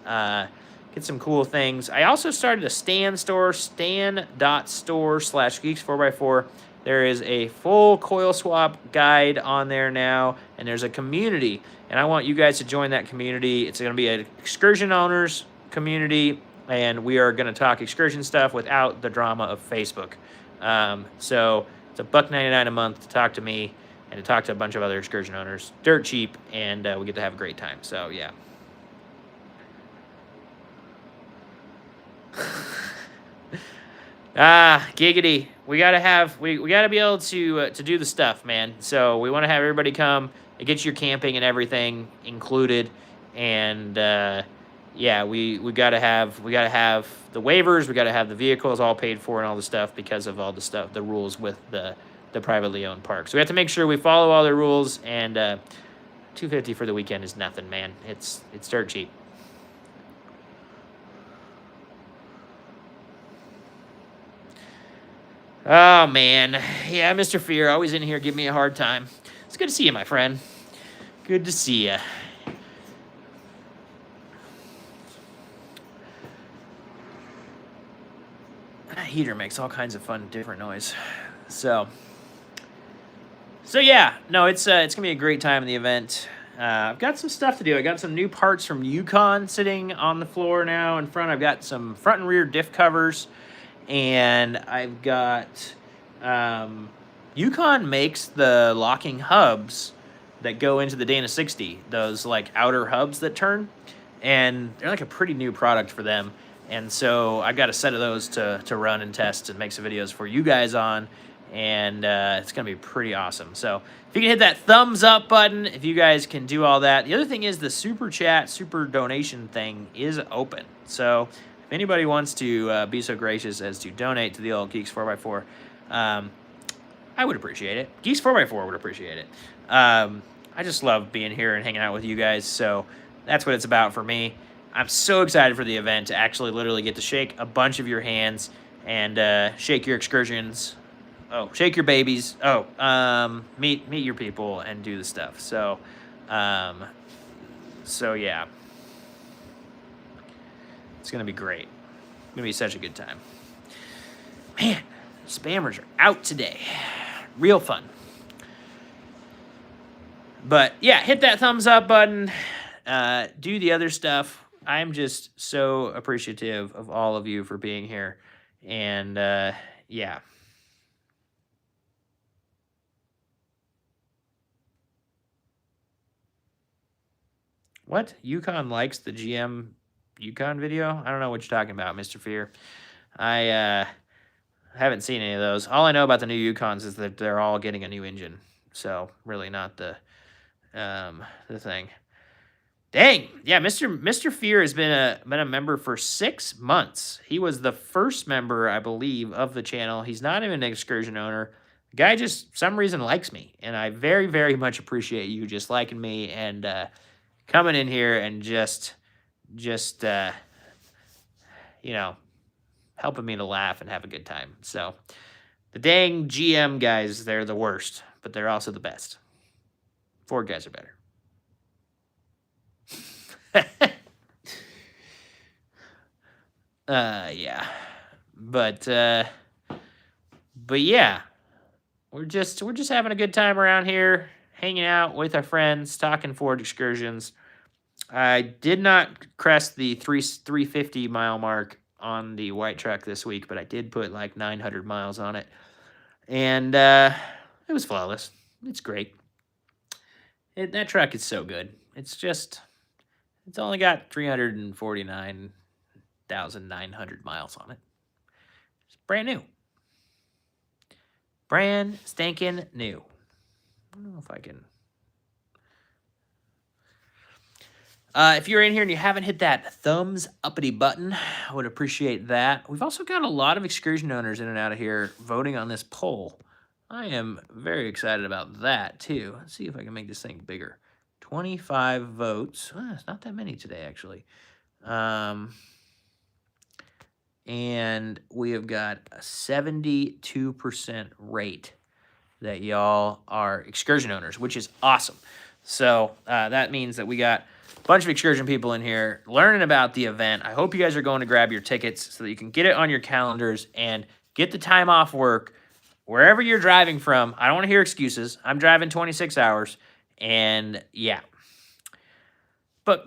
get some cool things. I also started a Stan store, stan.store/geeks4x4. There is a full coil swap guide on there now, and there's a community. And I want you guys to join that community. It's going to be an Excursion owners community, and we are going to talk Excursion stuff without the drama of Facebook. So it's $1.99 a month to talk to me and to talk to a bunch of other Excursion owners. Dirt cheap, and we get to have a great time. So, yeah. Giggity. We gotta be able to do the stuff, man. So we want to have everybody come. It gets your camping and everything included, and yeah, we gotta have the waivers. We gotta have the vehicles all paid for and all the stuff because of all the rules with the privately owned park. So we have to make sure we follow all the rules. And $250 for the weekend is nothing, man. It's dirt cheap. Oh, man. Yeah, Mr. Fear, always in here giving me a hard time. It's good to see you, my friend. Good to see you. That heater makes all kinds of fun, different noise. So yeah, no, it's gonna be a great time in the event. I've got some stuff to do. I got some new parts from Yukon sitting on the floor now in front. I've got some front and rear diff covers, and I've got Yukon makes the locking hubs that go into the Dana 60. Those like outer hubs that turn, and they're like a pretty new product for them. And so I got a set of those to run and test and make some videos for you guys on. And it's going to be pretty awesome. So if you can hit that thumbs up button, if you guys can do all that. The other thing is the super chat, super donation thing is open. So if anybody wants to be so gracious as to donate to the old Geeks 4x4, I would appreciate it. Geeks 4x4 would appreciate it. I just love being here and hanging out with you guys. So that's what it's about for me. I'm so excited for the event to actually literally get to shake a bunch of your hands and shake your excursions. Oh, shake your babies. Oh, meet your people and do the stuff. So, yeah, it's gonna be great. It's gonna be such a good time. Man, spammers are out today. Real fun. But yeah, hit that thumbs up button. Do the other stuff. I'm just so appreciative of all of you for being here. And yeah. What? Yukon likes the GM Yukon video? I don't know what you're talking about, Mr. Fear. I haven't seen any of those. All I know about the new Yukons is that they're all getting a new engine. So really not the thing. Dang, yeah, Mr. Fear has been a member for 6 months. He was the first member, I believe, of the channel. He's not even an Excursion owner. The guy just, some reason, likes me, and I very, very much appreciate you just liking me and coming in here and just you know, helping me to laugh and have a good time. So the dang GM guys, they're the worst, but they're also the best. Ford guys are better. Yeah, but yeah, we're just having a good time around here, hanging out with our friends, talking Ford excursions. I did not crest the 350 mile mark on the white truck this week, but I did put like 900 miles on it, and it was flawless. It's great. That truck is so good. It's only got 349,900 miles on it. It's brand new. Brand stinking new. I don't know if I can. If you're in here and you haven't hit that thumbs uppity button, I would appreciate that. We've also got a lot of excursion owners in and out of here voting on this poll. I am very excited about that, too. Let's see if I can make this thing bigger. 25 votes. Well, it's not that many today, actually. And we have got a 72% rate that y'all are excursion owners, which is awesome. So that means that we got a bunch of excursion people in here learning about the event. I hope you guys are going to grab your tickets so that you can get it on your calendars and get the time off work wherever you're driving from. I don't want to hear excuses. I'm driving 26 hours. And yeah, but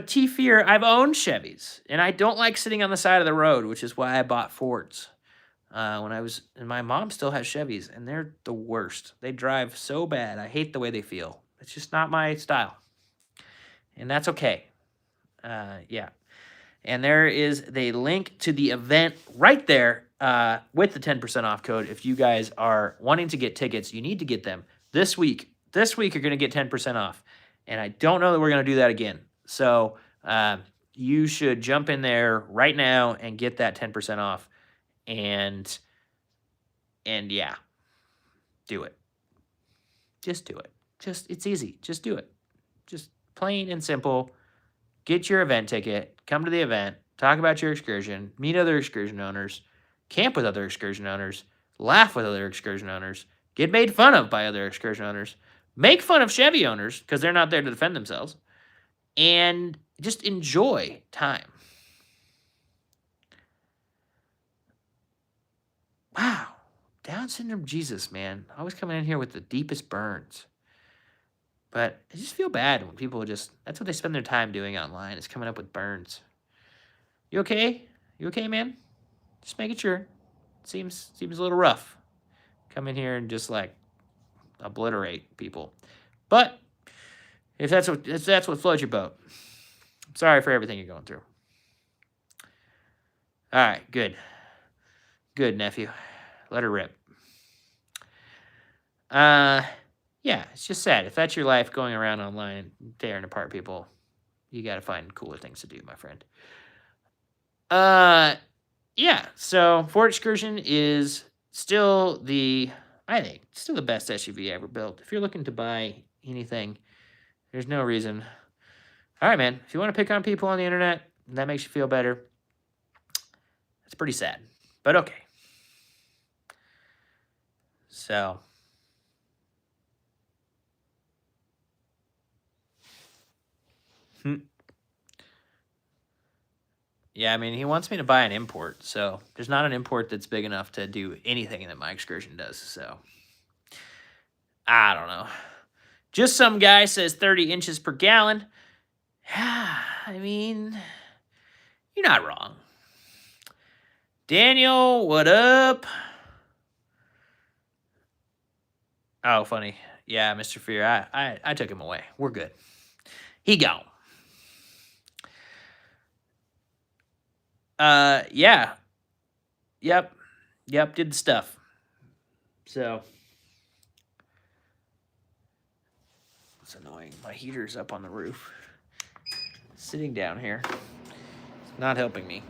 T-Fear, I've owned Chevys, and I don't like sitting on the side of the road, which is why I bought Fords. And my mom still has Chevys, and they're the worst. They drive so bad. I hate the way they feel. It's just not my style, and that's okay. Yeah, and there is the link to the event right there with the 10% off code. If you guys are wanting to get tickets, you need to get them this week. This week, you're going to get 10% off, and I don't know that we're going to do that again. So you should jump in there right now and get that 10% off, and yeah, do it. Just do it. It's easy. Just do it. Just plain and simple. Get your event ticket, come to the event, talk about your excursion, meet other excursion owners, camp with other excursion owners, laugh with other excursion owners, get made fun of by other excursion owners, make fun of Chevy owners because they're not there to defend themselves, and just enjoy time. Wow. Down syndrome Jesus, man. Always coming in here with the deepest burns. But I just feel bad when people just, that's what they spend their time doing online, is coming up with burns. You okay? You okay, man? Just making sure. Seems a little rough. Come in here and just like obliterate people. But if that's what floats your boat, I'm sorry for everything you're going through. All right, good. Good, nephew. Let her rip. Yeah, it's just sad. If that's your life, going around online and tearing apart people, you got to find cooler things to do, my friend. Yeah, so Ford Excursion is still I think, still the best SUV ever built. If you're looking to buy anything, there's no reason. All right, man, if you want to pick on people on the internet and that makes you feel better, it's pretty sad, but okay. So, yeah, I mean, he wants me to buy an import, so there's not an import that's big enough to do anything that my Excursion does, so I don't know. Just some guy says 30 inches per gallon. I mean, you're not wrong. Daniel, what up? Oh, funny. Yeah, Mr. Fear, I took him away. We're good. He gone. Yeah. Yep, did the stuff. So, it's annoying. My heater's up on the roof. Sitting down here. It's not helping me.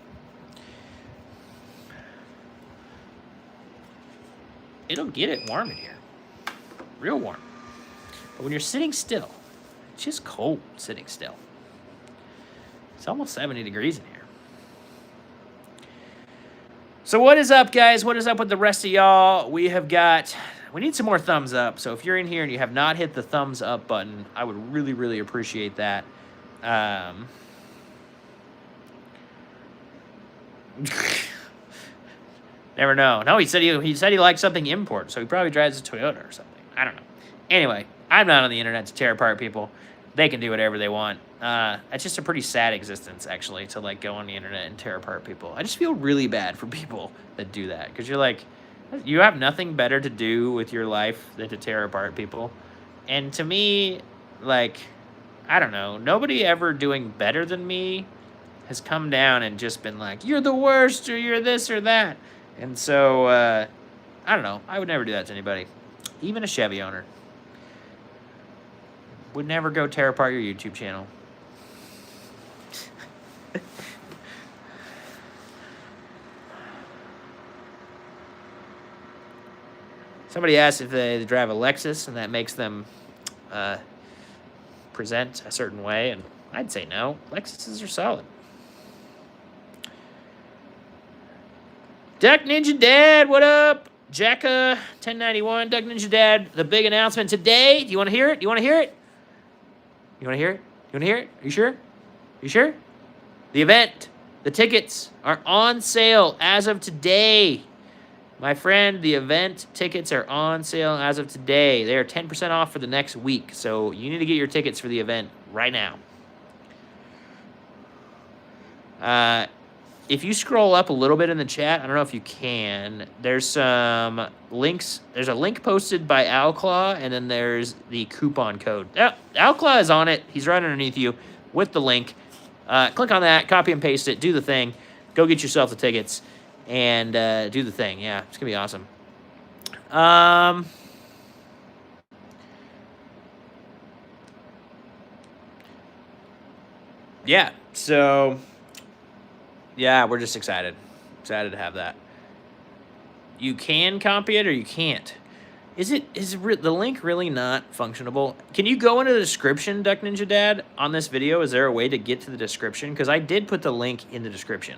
It'll get it warm in here. Real warm. But when you're sitting still, it's just cold sitting still. It's almost 70 degrees in here. So what is up, guys? What is up with the rest of y'all? We need some more thumbs up. So if you're in here and you have not hit the thumbs up button, I would really, really appreciate that. Never know. No, he said he liked something import, so he probably drives a Toyota or something. I don't know. Anyway, I'm not on the internet to tear apart people. They can do whatever they want. It's just a pretty sad existence, actually, to like go on the internet and tear apart people. I just feel really bad for people that do that, because you're like, you have nothing better to do with your life than to tear apart people. And to me, like, I don't know, nobody ever doing better than me has come down and just been like, you're the worst, or you're this or that. And so, I don't know, I would never do that to anybody, even a Chevy owner. Would never go tear apart your YouTube channel. Somebody asked if they drive a Lexus and that makes them present a certain way, and I'd say no. Lexuses are solid. Duck Ninja Dad, what up? Jacka 1091, Duck Ninja Dad, the big announcement today. Do you want to hear it? Do you want to hear it? You want to hear it? You want to hear it? Are you sure? Are you sure? The event, the tickets are on sale as of today. My friend, the event tickets are on sale as of today. They are 10% off for the next week, so you need to get your tickets for the event right now. If you scroll up a little bit in the chat, I don't know if you can, there's some links. There's a link posted by Owlclaw, and then there's the coupon code. Owlclaw is on it. He's right underneath you with the link. Click on that, copy and paste it, do the thing. Go get yourself the tickets and do the thing. Yeah, it's going to be awesome. Yeah, so... yeah, we're just excited. Excited to have that. You can copy it or you can't. Is the link really not functionable? Can you go into the description, Duck Ninja Dad, on this video? Is there a way to get to the description? Because I did put the link in the description.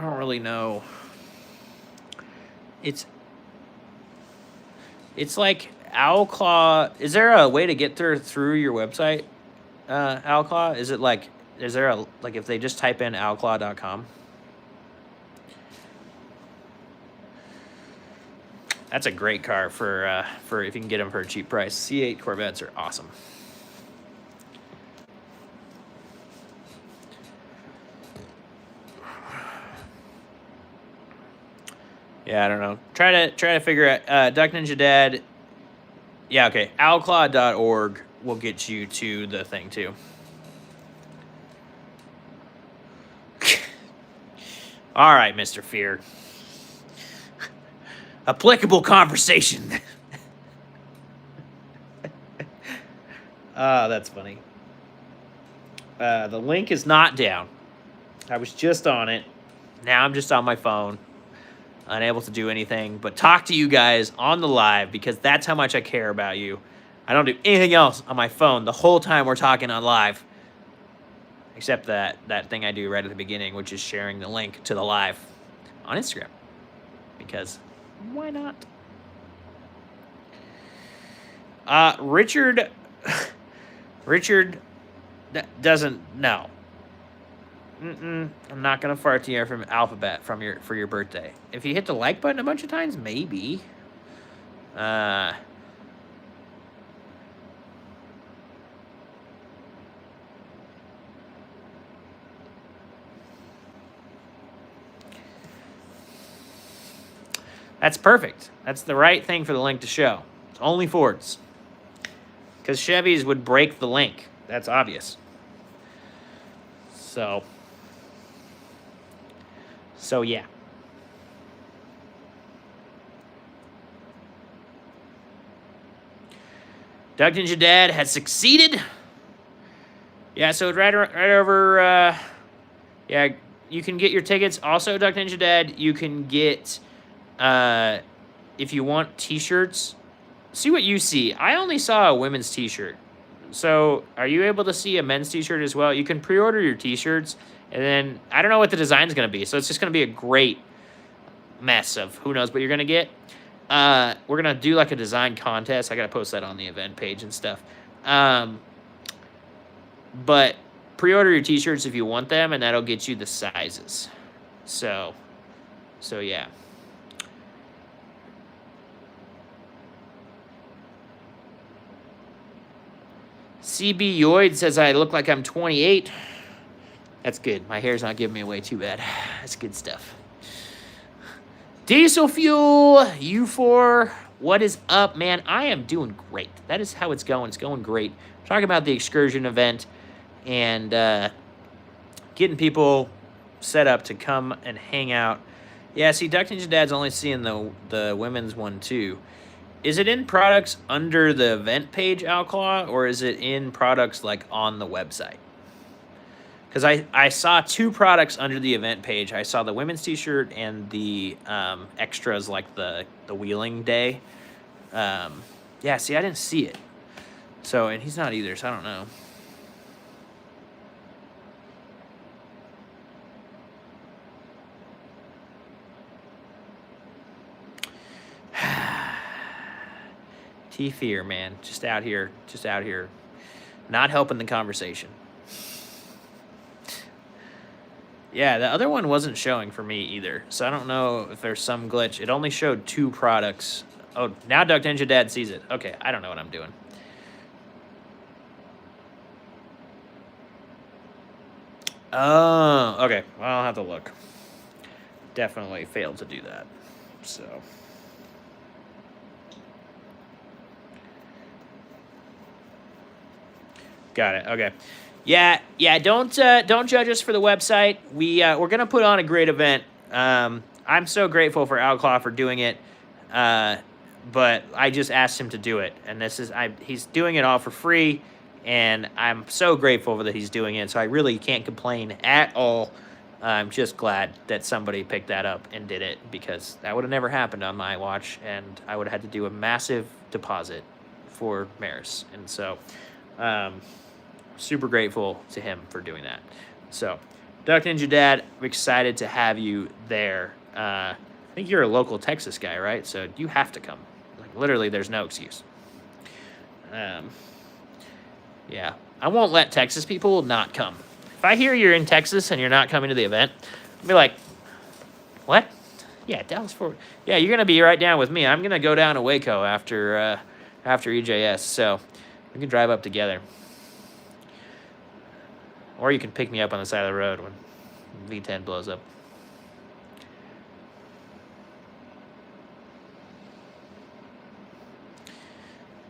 don't really know. It's like Owlclaw. Is there a way to get through your website, Owlclaw? Is it like, is there a, like, if they just type in owlclaw.com? That's a great car for if you can get them for a cheap price. C8 Corvettes are awesome. Yeah, I don't know. Try to figure out Duck Ninja Dad. Yeah, okay. Owlclaw.org will get you to the thing too. All right, Mr. Fear. Applicable conversation. That's funny. The link is not down. I was just on it. Now I'm just on my phone, unable to do anything but talk to you guys on the live because that's how much I care about you. I don't do anything else on my phone the whole time we're talking on live, except that thing I do right at the beginning, which is sharing the link to the live on Instagram, because why not? Richard doesn't know. I'm not gonna fart to you from Alphabet for your birthday. If you hit the like button a bunch of times, maybe. That's perfect. That's the right thing for the link to show. It's only Fords. Because Chevys would break the link. That's obvious. So yeah. Duck Ninja Dad has succeeded. Yeah, so right over. Yeah, you can get your tickets. Also, Duck Ninja Dad, you can get, if you want T-shirts. See what you see. I only saw a women's T-shirt. So, are you able to see a men's T-shirt as well? You can pre-order your T-shirts, and then I don't know what the design's going to be. So, it's just going to be a great mess of who knows what you're going to get. We're going to do like a design contest. I got to post that on the event page and stuff. But pre-order your T-shirts if you want them, and that'll get you the sizes. So yeah. CB Yoid says I look like I'm 28. That's good. My hair's not giving me away too bad. That's good stuff. Diesel Fuel, U4, what is up, man? I am doing great. That is how it's going. It's going great. I'm talking about the Excursion event and getting people set up to come and hang out. Yeah, see, Duck Ninja Dad's only seeing the women's one, too. Is it in products under the event page, Owlclaw, or is it in products, like, on the website? Because I saw two products under the event page. I saw the women's T-shirt and the extras, like the wheeling day. Yeah, see, I didn't see it. So, and he's not either, so I don't know. T-Fear, man. Just out here. Not helping the conversation. Yeah, the other one wasn't showing for me either. So I don't know if there's some glitch. It only showed two products. Oh, now Duck Ninja Dad sees it. Okay, I don't know what I'm doing. Oh, okay. Well, I'll have to look. Definitely failed to do that. So... Got it. Okay. Yeah. Don't judge us for the website. We're gonna put on a great event. I'm so grateful for Owlclaw for doing it, but I just asked him to do it, and he's doing it all for free, and I'm so grateful that he's doing it. So I really can't complain at all. I'm just glad that somebody picked that up and did it, because that would have never happened on my watch, and I would have had to do a massive deposit for Maris, and so. Super grateful to him for doing that. So, Duck Ninja Dad, I'm excited to have you there. I think you're a local Texas guy, right? So you have to come. Like, literally, there's no excuse. Yeah. I won't let Texas people not come. If I hear you're in Texas and you're not coming to the event, I'll be like, what? Yeah, Dallas Fort. Yeah, you're going to be right down with me. I'm going to go down to Waco after EJS, so we can drive up together. Or you can pick me up on the side of the road when V10 blows up.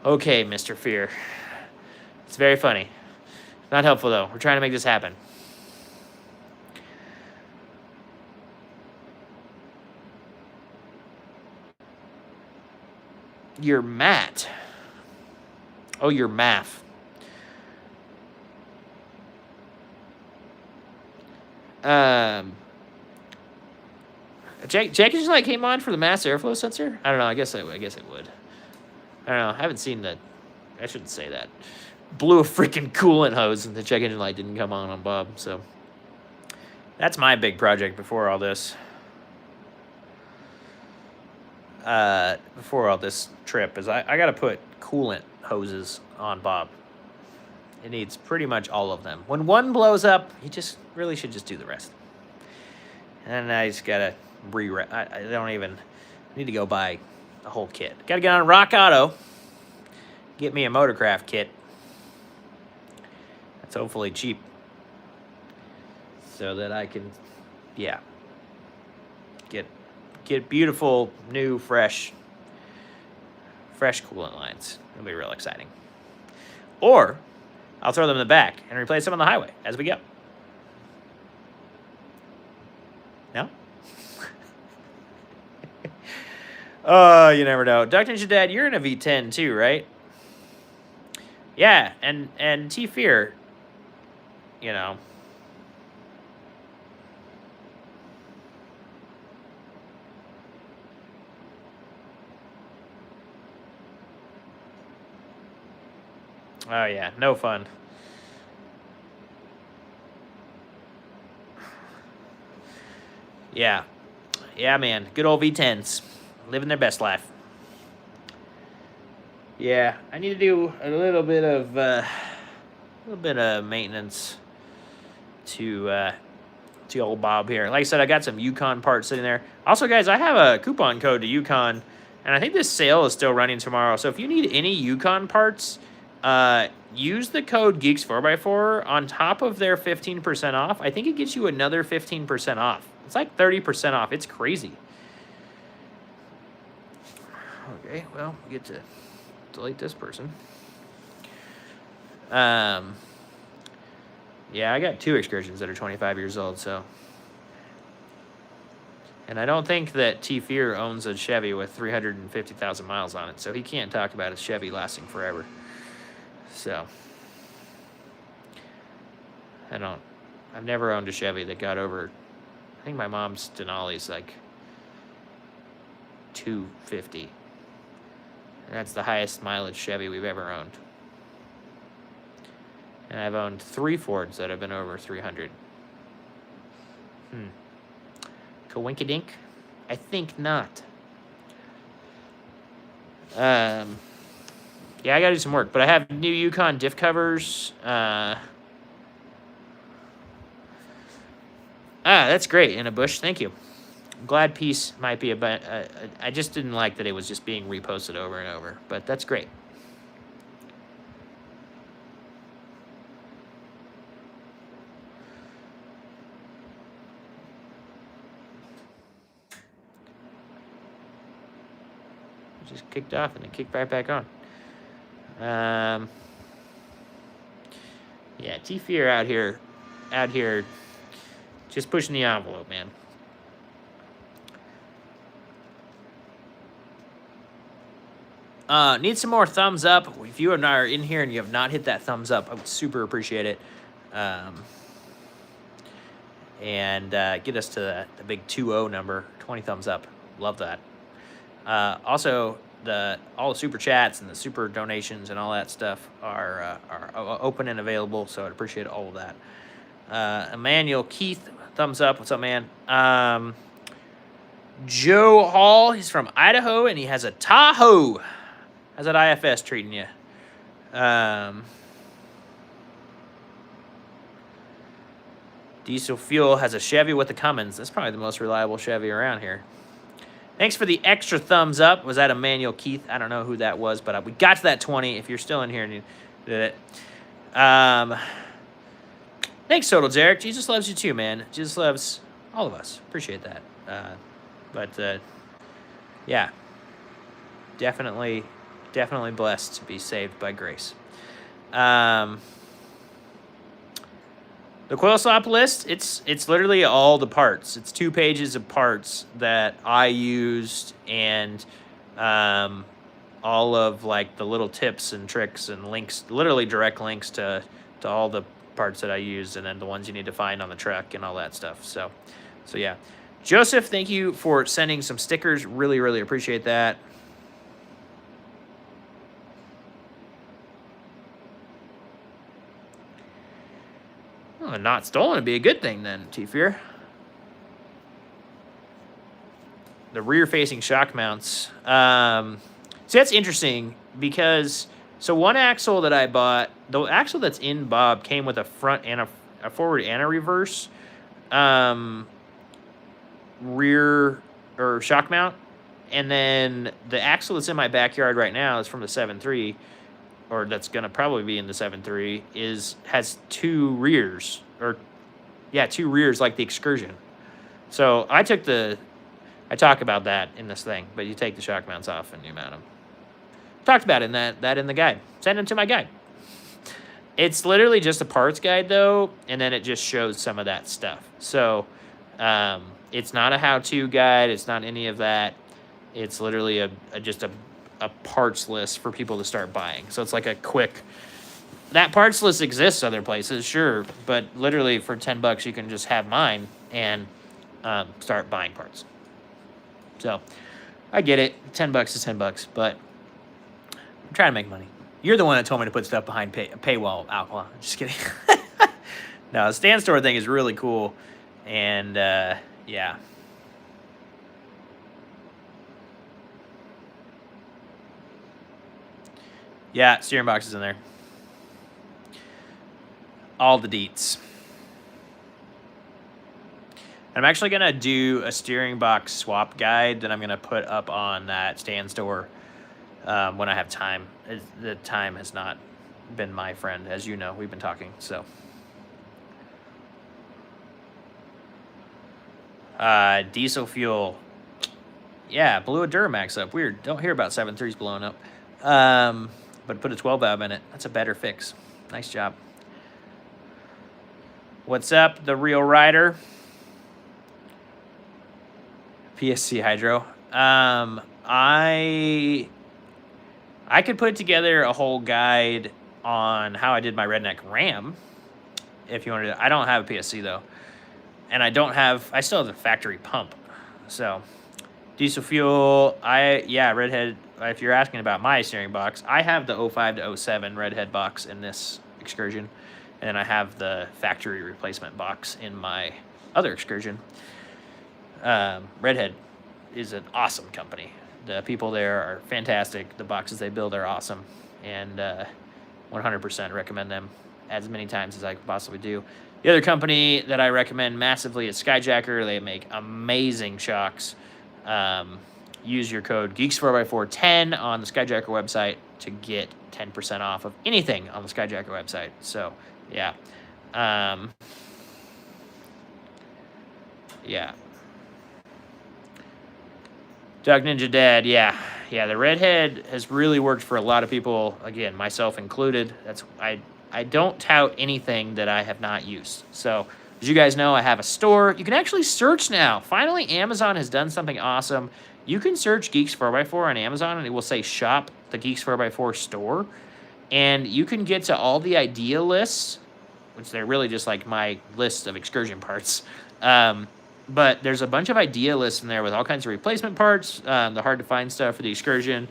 Okay, Mr. Fear. It's very funny. Not helpful, though. We're trying to make this happen. You're Matt. Oh, you're Math. Jenkins like came on for the mass airflow sensor? I don't know. I guess it would. I don't know. I haven't seen the. I shouldn't say that. Blew a freaking coolant hose and the check engine light didn't come on Bob. So that's my big project before all this. Before all this trip is I got to put coolant hoses on Bob. It needs pretty much all of them. When one blows up, you just really should just do the rest. And I just got to I don't even need to go buy a whole kit. Got to get on Rock Auto. Get me a Motorcraft kit. That's hopefully cheap. So that I can, yeah, get beautiful, new, fresh coolant lines. It'll be real exciting. Or I'll throw them in the back and replace them on the highway as we go. No? Oh, you never know. Dr. Ninja Dad, you're in a V10 too, right? Yeah, and T-Fear, you know. Oh, yeah, no fun. Yeah. Yeah, man. Good old V10s. Living their best life. Yeah, I need to do a little bit of maintenance to old Bob here. Like I said, I got some Yukon parts sitting there. Also, guys, I have a coupon code to Yukon, and I think this sale is still running tomorrow. So if you need any Yukon parts, use the code Geeks4x4 on top of their 15% off. I think it gets you another 15% off. It's like 30% off. It's crazy. Okay, well, we get to delete this person. Yeah, I got 2 Excursions that are 25 years old, so. And I don't think that T-Fear owns a Chevy with 350,000 miles on it, so he can't talk about his Chevy lasting forever. So. I've never owned a Chevy that got over, I think my mom's Denali's like 250. And that's the highest mileage Chevy we've ever owned. And I've owned 3 Fords that have been over 300. Coinkydink? I think not. Yeah, I gotta do some work. But I have new Yukon diff covers. That's great. In a bush, thank you. I'm glad Peace might be I just didn't like that it was just being reposted over and over. But that's great. Just kicked off and then kicked right back on. Yeah, T-Fear out here, just pushing the envelope, man. Need some more thumbs up. If you are in here and you have not hit that thumbs up, I would super appreciate it. And get us to the big 2-0 number, 20 thumbs up. Love that. Also, all the super chats and the super donations and all that stuff are open and available, so I'd appreciate all of that. Emmanuel Keith, thumbs up. What's up, man? Joe Hall, he's from Idaho, and he has a Tahoe. How's that IFS treating you? Diesel Fuel has a Chevy with a Cummins. That's probably the most reliable Chevy around here. Thanks for the extra thumbs up. Was that Emmanuel Keith? I don't know who that was, but we got to that 20. If you're still in here and you did it. Thanks, Total Derek. Jesus loves you too, man. Jesus loves all of us. Appreciate that. Yeah. Definitely blessed to be saved by grace. The coil swap list, it's literally all the parts. It's 2 pages of parts that I used, and all of like the little tips and tricks and links, literally direct links to all the parts that I used, and then the ones you need to find on the truck and all that stuff. So yeah. Joseph, thank you for sending some stickers. Really, really appreciate that. Well, not stolen would be a good thing then, T-Fear. The rear-facing shock mounts. See, that's interesting because one axle that I bought, the axle that's in Bob came with a front and a forward and a reverse rear or shock mount, and then the axle that's in my backyard right now is from the 7.3. Or that's gonna probably be in the 7.3, has 2 rears, or 2 rears like the Excursion. So I talk about that in this thing, but you take the shock mounts off and you mount them. Talked about it in that in the guide. Send them to my guide. It's literally just a parts guide though, and then it just shows some of that stuff. So it's not a how-to guide. It's not any of that. It's literally just a parts list for people to start buying. So it's like a quick, that parts list exists other places, sure, but literally for $10 you can just have mine and start buying parts. So I get it, $10 is $10, but I'm trying to make money. You're the one that told me to put stuff behind paywall, Alcala. Just kidding. No, the stand store thing is really cool, and yeah. Yeah, steering box is in there. All the deets. I'm actually going to do a steering box swap guide that I'm going to put up on that stand store when I have time. The time has not been my friend, as you know. We've been talking, so. Diesel fuel. Yeah, blew a Duramax up. Weird. Don't hear about 7.3s blowing up. But put a 12 valve in it. That's a better fix. Nice job. What's up, the real rider? PST hydro. I could put together a whole guide on how I did my redneck Ram, if you wanted to. I don't have a PSC though, and I still have the factory pump. So diesel fuel. Redhead. If you're asking about my steering box, I have the 05 to 07 Redhead box in this Excursion, and then I have the factory replacement box in my other Excursion. Redhead is an awesome company. The people there are fantastic. The boxes they build are awesome, and 100% recommend them as many times as I could possibly do. The other company that I recommend massively is Skyjacker. They make amazing shocks. Use your code Geeks4x410 on the Skyjacker website to get 10% off of anything on the Skyjacker website. So, yeah. Yeah. Doug Ninja Dad, yeah. The Redhead has really worked for a lot of people, again, myself included. I don't tout anything that I have not used. So, as you guys know, I have a store. You can actually search now. Finally, Amazon has done something awesome. You can search Geeks 4x4 on Amazon, and it will say shop the Geeks 4x4 store. And you can get to all the idea lists, which they're really just like my list of Excursion parts. But there's a bunch of idea lists in there with all kinds of replacement parts, the hard-to-find stuff for the Excursion,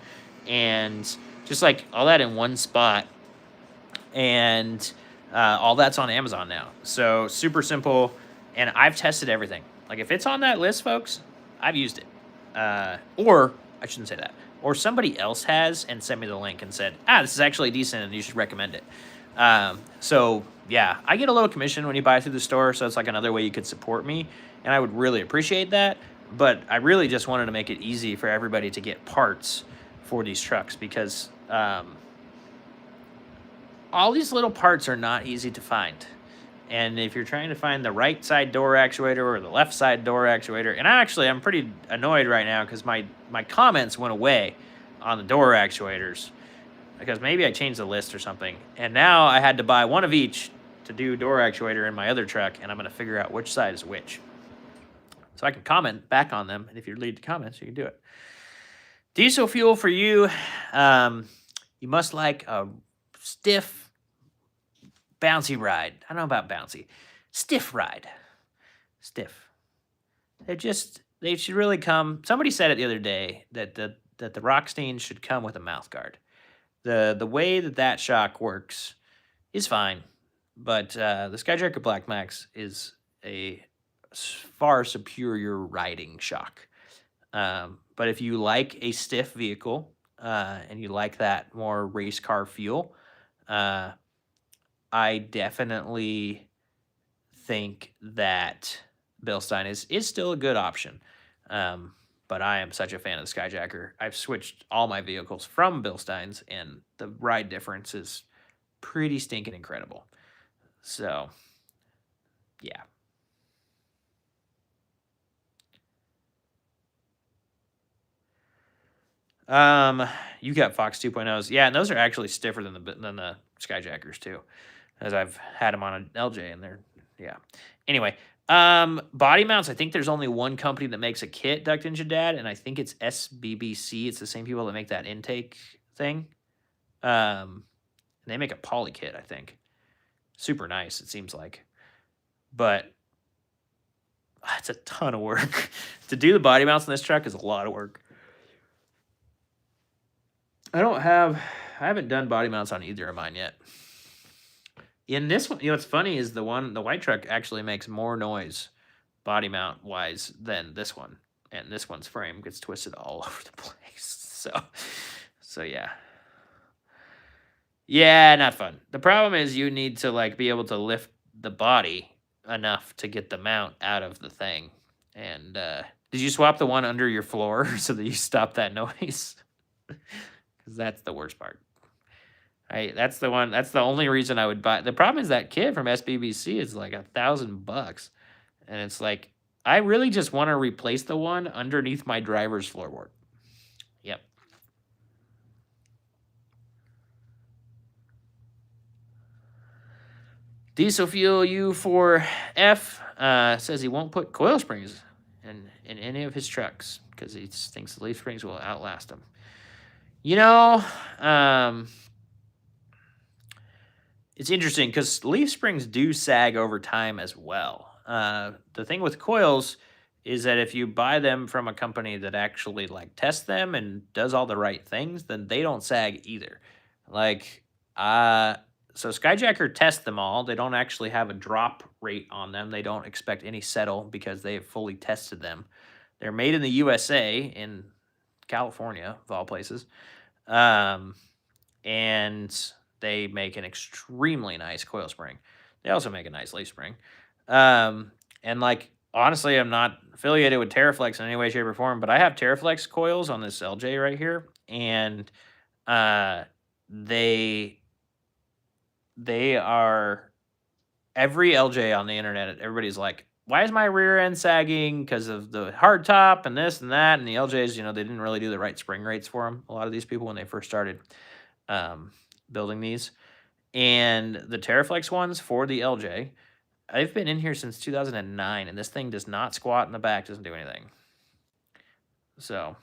and just like all that in one spot. And All that's on Amazon now. So super simple. And I've tested everything. Like if it's on that list, folks, I've used it. Or I shouldn't say that. Or somebody else has and sent me the link and said, this is actually decent and you should recommend it. So yeah, I get a little commission when you buy through the store. So it's like another way you could support me. And I would really appreciate that. But I really just wanted to make it easy for everybody to get parts for these trucks because all these little parts are not easy to find. And if you're trying to find the right side door actuator or the left side door actuator, and I'm pretty annoyed right now because my comments went away on the door actuators because maybe I changed the list or something. And now I had to buy one of each to do door actuator in my other truck, and I'm going to figure out which side is which. So I can comment back on them, and if you leave the comments, you can do it. Diesel fuel for you, you must like a stiff, bouncy ride. I don't know about bouncy. Stiff ride. Stiff. They should really come. Somebody said it the other day that the Rockstein should come with a mouth guard. The way that shock works is fine, but the Skyjacker Black Max is a far superior riding shock. But if you like a stiff vehicle and you like that more race car feel, I definitely think that Bilstein is still a good option. But I am such a fan of the Skyjacker. I've switched all my vehicles from Bilsteins, and the ride difference is pretty stinking incredible. So, yeah. You got Fox 2.0s. Yeah, and those are actually stiffer than the Skyjackers too, as I've had them on an LJ, and they're, yeah. Anyway, body mounts, I think there's only one company that makes a kit, Duct Engine Dad, and I think it's SBBC. It's the same people that make that intake thing. And they make a poly kit, I think. Super nice, it seems like. But it's a ton of work. To do the body mounts in this truck is a lot of work. I haven't done body mounts on either of mine yet. In this one, what's funny is the white truck actually makes more noise body mount wise than this one. And this one's frame gets twisted all over the place. So yeah. Yeah, not fun. The problem is you need to like be able to lift the body enough to get the mount out of the thing. And did you swap the one under your floor so that you stop that noise? Because that's the worst part. That's the one. That's the only reason I would buy. The problem is that kit from SBBC is like $1,000, and it's like I really just want to replace the one underneath my driver's floorboard. Yep. Diesel Fuel U4F says he won't put coil springs in any of his trucks because he thinks the leaf springs will outlast them. You know, it's interesting because leaf springs do sag over time as well. The thing with coils is that if you buy them from a company that actually like tests them and does all the right things, then they don't sag either. Like, so Skyjacker tests them all. They don't actually have a drop rate on them. They don't expect any settle because they have fully tested them. They're made in the USA in California, of all places. And they make an extremely nice coil spring. They also make a nice leaf spring. And like, honestly, I'm not affiliated with Terraflex in any way, shape, or form, but I have Terraflex coils on this LJ right here. And they are, every LJ on the internet, everybody's like, why is my rear end sagging? Because of the hard top and this and that. And the LJs, they didn't really do the right spring rates for them. A lot of these people, when they first started building these. And the Terraflex ones for the LJ, I've been in here since 2009, and this thing does not squat in the back, doesn't do anything. So,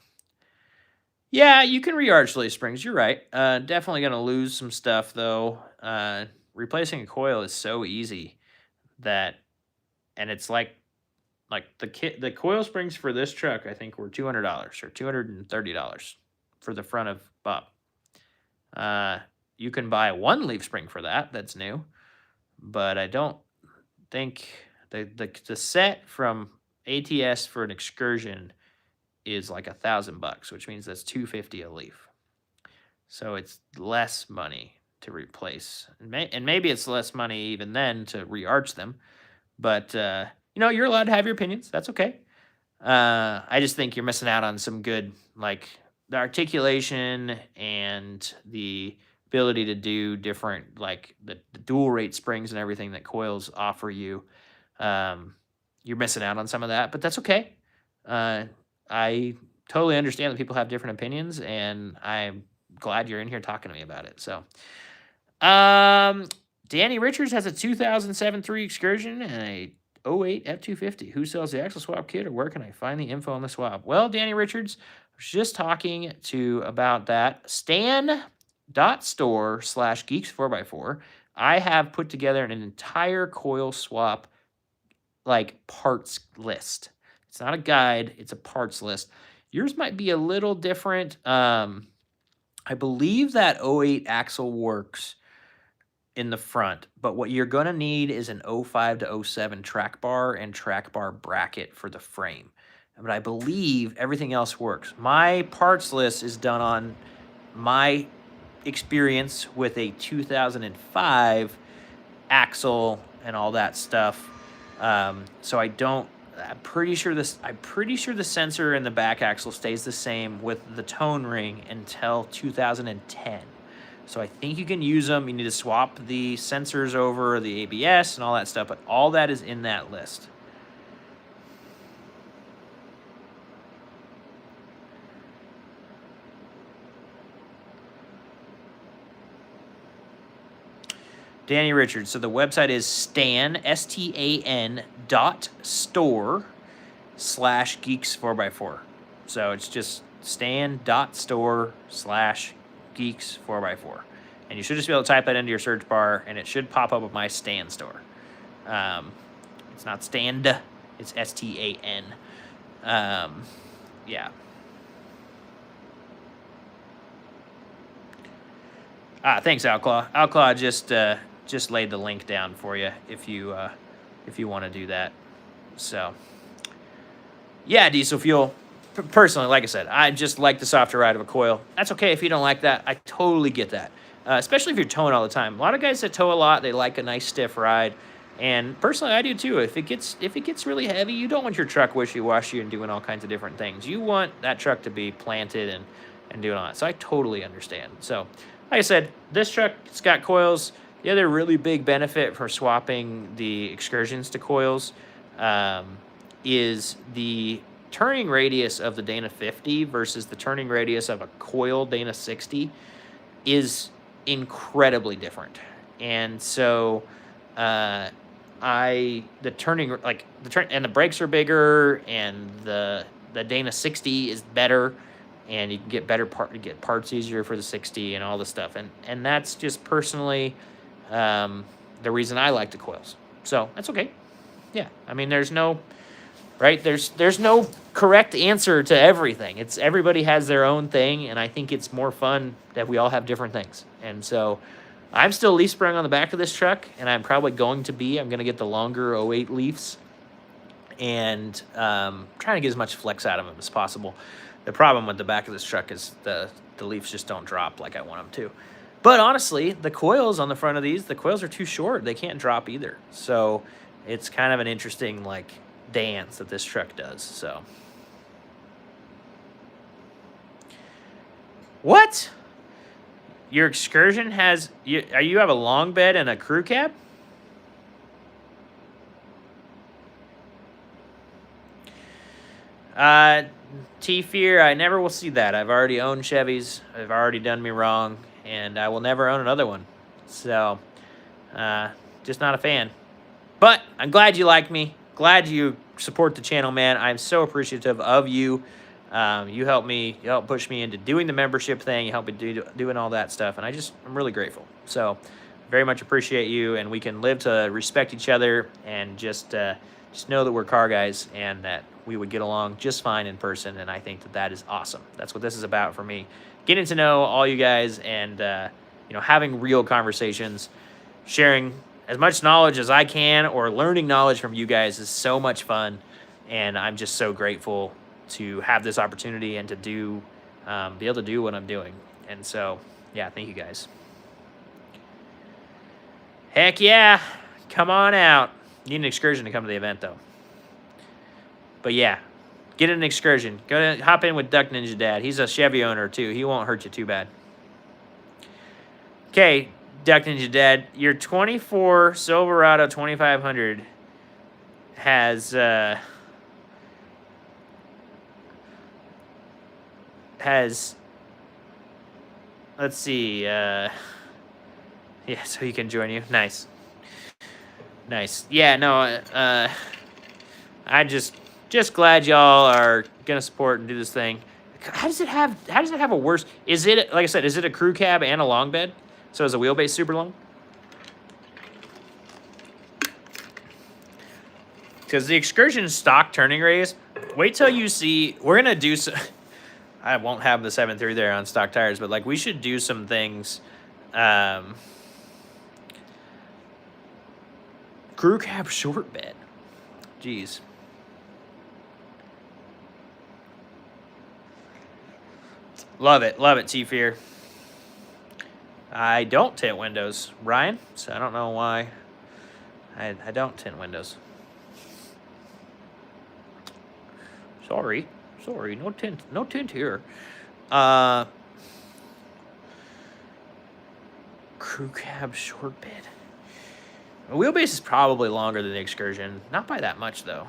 yeah, you can re-arch leaf springs. You're right. Definitely going to lose some stuff, though. Replacing a coil is so easy that, and it's like the coil springs for this truck, I think, were $200 or $230 for the front of Bob. You can buy one leaf spring for that. That's new. but I don't think the set from ATS for an Excursion is like $1,000, which means that's $250 a leaf. So it's less money to replace, and maybe it's less money even then to re-arch them. But you know, you're allowed to have your opinions. That's okay. I just think you're missing out on some good, like the articulation and the ability to do different, like the dual rate springs and everything that coils offer you. You're missing out on some of that, but that's okay. I totally understand that people have different opinions, and I'm glad you're in here talking to me about it. So, Danny Richards has a 2007 3 Excursion and a 08 F250. Who sells the axle swap kit, or where can I find the info on the swap? Well, Danny Richards, I was just talking to about that. Stan.store/geeks4x4. I have put together an entire coil swap, like, parts list. It's not a guide, it's a parts list. Yours might be a little different. I believe that 08 axle works in the front, but what you're going to need is an 05 to 07 track bar and track bar bracket for the frame. But I believe everything else works. My parts list is done on my experience with a 2005 axle and all that stuff. So I'm pretty sure the sensor in the back axle stays the same with the tone ring until 2010. So I think you can use them. You need to swap the sensors over, the ABS and all that stuff, but all that is in that list. Danny Richards. So the website is stan.store/geeks4x4. So it's just stan.store/geeks4x4. And you should just be able to type that into your search bar, and it should pop up with my Stan store. It's not stand, it's STAN. Yeah. Thanks, Outlaw. Outlaw just laid the link down for you if you want to do that. So, yeah, diesel fuel. Personally, like I said, I just like the softer ride of a coil. That's okay if you don't like that. I totally get that, especially if you're towing all the time. A lot of guys that tow a lot, they like a nice stiff ride, and personally, I do too. If it gets really heavy, you don't want your truck wishy-washy and doing all kinds of different things. You want that truck to be planted and doing all that. So I totally understand. So, like I said, this truck, it's got coils. The other really big benefit for swapping the Excursions to coils is the turning radius of the Dana 50 versus the turning radius of a coil Dana 60 is incredibly different. And so and the brakes are bigger, and the Dana 60 is better, and you can get parts easier for the 60 and all this stuff. And that's just personally the reason I like the coils. So that's okay. Yeah, I mean, there's no correct answer to everything. It's everybody has their own thing, and I think it's more fun that we all have different things. And so I'm still leaf sprung on the back of this truck, and I'm probably going to get the longer 08 leafs, and trying to get as much flex out of them as possible. The problem with the back of this truck is the leafs just don't drop like I want them to. But honestly, the coils on the front of these, the coils are too short. They can't drop either. So it's kind of an interesting, like, dance that this truck does. So what? Your Excursion has you have a long bed and a crew cab? T-Fear, I never will see that. I've already owned Chevys. They've already done me wrong, and I will never own another one. So, just not a fan. But I'm glad you like me. Glad you support the channel, man. I'm so appreciative of you. You help push me into doing the membership thing. You help me doing all that stuff, and I'm really grateful. So, very much appreciate you, and we can live to respect each other, and just know that we're car guys, and that we would get along just fine in person. And I think that is awesome. That's what this is about for me. Getting to know all you guys, and having real conversations, sharing as much knowledge as I can, or learning knowledge from you guys is so much fun. And I'm just so grateful to have this opportunity and to be able to do what I'm doing. And so, yeah, thank you guys. Heck yeah, come on out. Need an excursion to come to the event, though. But yeah, get an excursion. Hop in with Duck Ninja Dad. He's a Chevy owner, too. He won't hurt you too bad. Okay, Duck Ninja Dad, your 24 Silverado 2500 has let's see, yeah, so he can join you. Nice. Yeah, no, I just glad y'all are gonna support and do this thing. How does it have a worse? Is it, like I said, is it a crew cab and a long bed? So is the wheelbase super long? Because the Excursion stock turning radius, wait till you see, we're gonna do some. I won't have the 7.3 there on stock tires, but like we should do some things. Crew cab short bed. Jeez. Love it, T-Fear. I don't tint windows, Ryan, so I don't know why I don't tint windows. Sorry, no tint here. Crew cab short bed. The wheelbase is probably longer than the Excursion. Not by that much, though.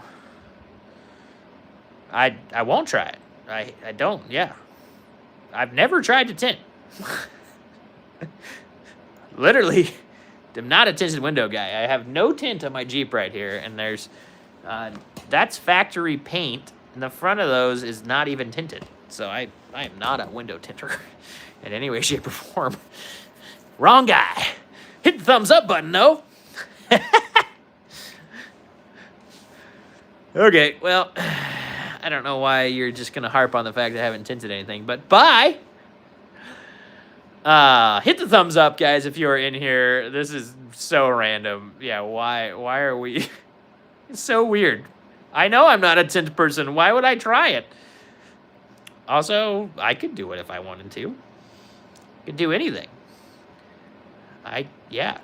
I won't try it. I don't, yeah. I've never tried to tint. Literally, I'm not a tinted window guy. I have no tint on my Jeep right here, and there's, that's factory paint, and the front of those is not even tinted. So I am not a window tinter in any way, shape, or form. Wrong guy. Hit the thumbs up button, though. Okay, well, I don't know why you're just going to harp on the fact that I haven't tinted anything, but bye. Hit the thumbs up, guys, if you're in here. This is so random. Yeah, why are we... It's so weird. I know I'm not a tint person. Why would I try it? Also, I could do it if I wanted to. I could do anything. Yeah.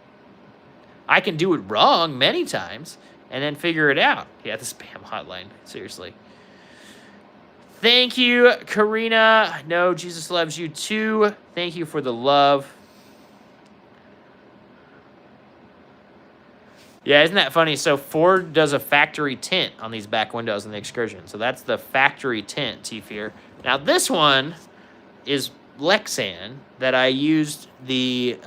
I can do it wrong many times and then figure it out. Yeah, the spam hotline. Seriously. Thank you, Karina. I know Jesus loves you too. Thank you for the love. Yeah, isn't that funny? So Ford does a factory tint on these back windows in the Excursion. So that's the factory tint, T-Fear. Now this one is Lexan that I used the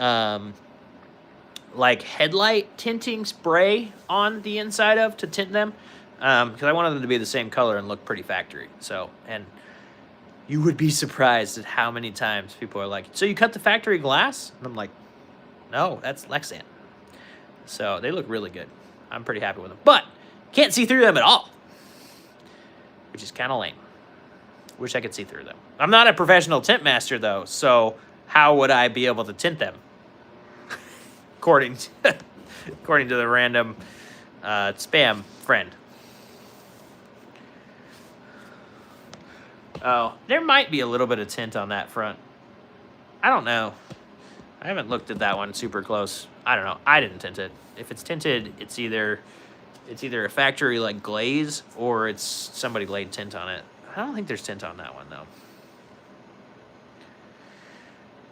like headlight tinting spray on the inside of to tint them. Because I wanted them to be the same color and look pretty factory. So, and you would be surprised at how many times people are like, so you cut the factory glass? And I'm like, no, that's Lexan. So they look really good. I'm pretty happy with them. But can't see through them at all, which is kind of lame. Wish I could see through them. I'm not a professional tint master, though, so how would I be able to tint them? according to the random spam friend. Oh, there might be a little bit of tint on that front. I don't know. I haven't looked at that one super close. I don't know. I didn't tint it. If it's tinted, it's either a factory like glaze or it's somebody laid tint on it. I don't think there's tint on that one though.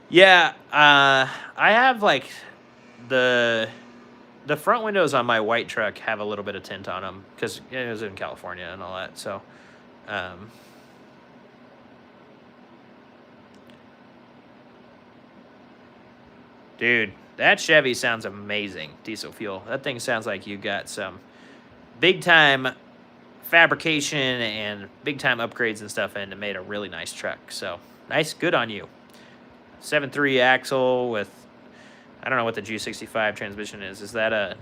Yeah, I have like the front windows on my white truck have a little bit of tint on them because it was in California and all that. So, dude, that Chevy sounds amazing, diesel fuel. That thing sounds like you got some big-time fabrication and big-time upgrades and stuff and it made a really nice truck. So, nice, good on you. 7.3 axle with, I don't know what the G65 transmission is. Is that a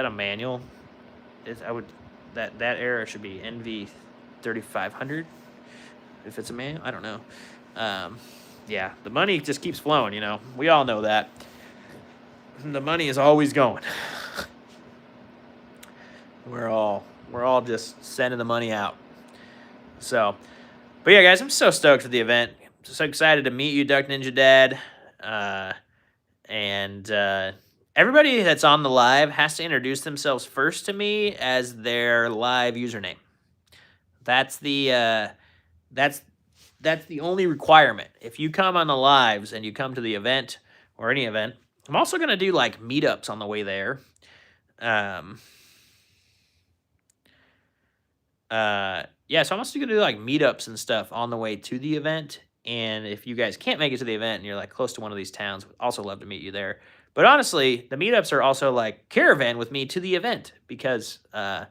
manual? That era should be NV 3500 if it's a manual. I don't know. Yeah, the money just keeps flowing, you know. We all know that. The money is always going. We're all just sending the money out. So, but yeah, guys, I'm so stoked for the event. So excited to meet you, Duck Ninja Dad. And everybody that's on the live has to introduce themselves first to me as their live username. That's the that's the only requirement. If you come on the lives and you come to the event or any event, I'm also gonna do like meetups on the way there. Yeah, so I'm also gonna do like meetups and stuff on the way to the event. And if you guys can't make it to the event and you're like close to one of these towns, also love to meet you there. But honestly, the meetups are also like caravan with me to the event because that's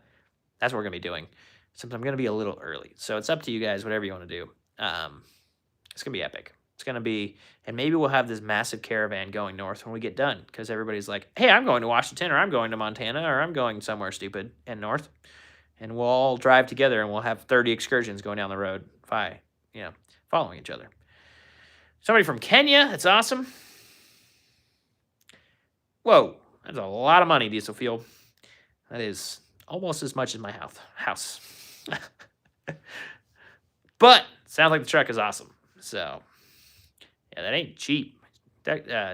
what we're gonna be doing. Since I'm gonna be a little early, so it's up to you guys, whatever you want to do. It's gonna be epic. It's gonna be, and maybe we'll have this massive caravan going north when we get done because everybody's like, "Hey, I'm going to Washington, or I'm going to Montana, or I'm going somewhere stupid and north." And we'll all drive together and we'll have 30 excursions going down the road, following each other. Somebody from Kenya, that's awesome. Whoa, that's a lot of money, diesel fuel. That is almost as much as my house. But sounds like the truck is awesome. So, yeah, that ain't cheap.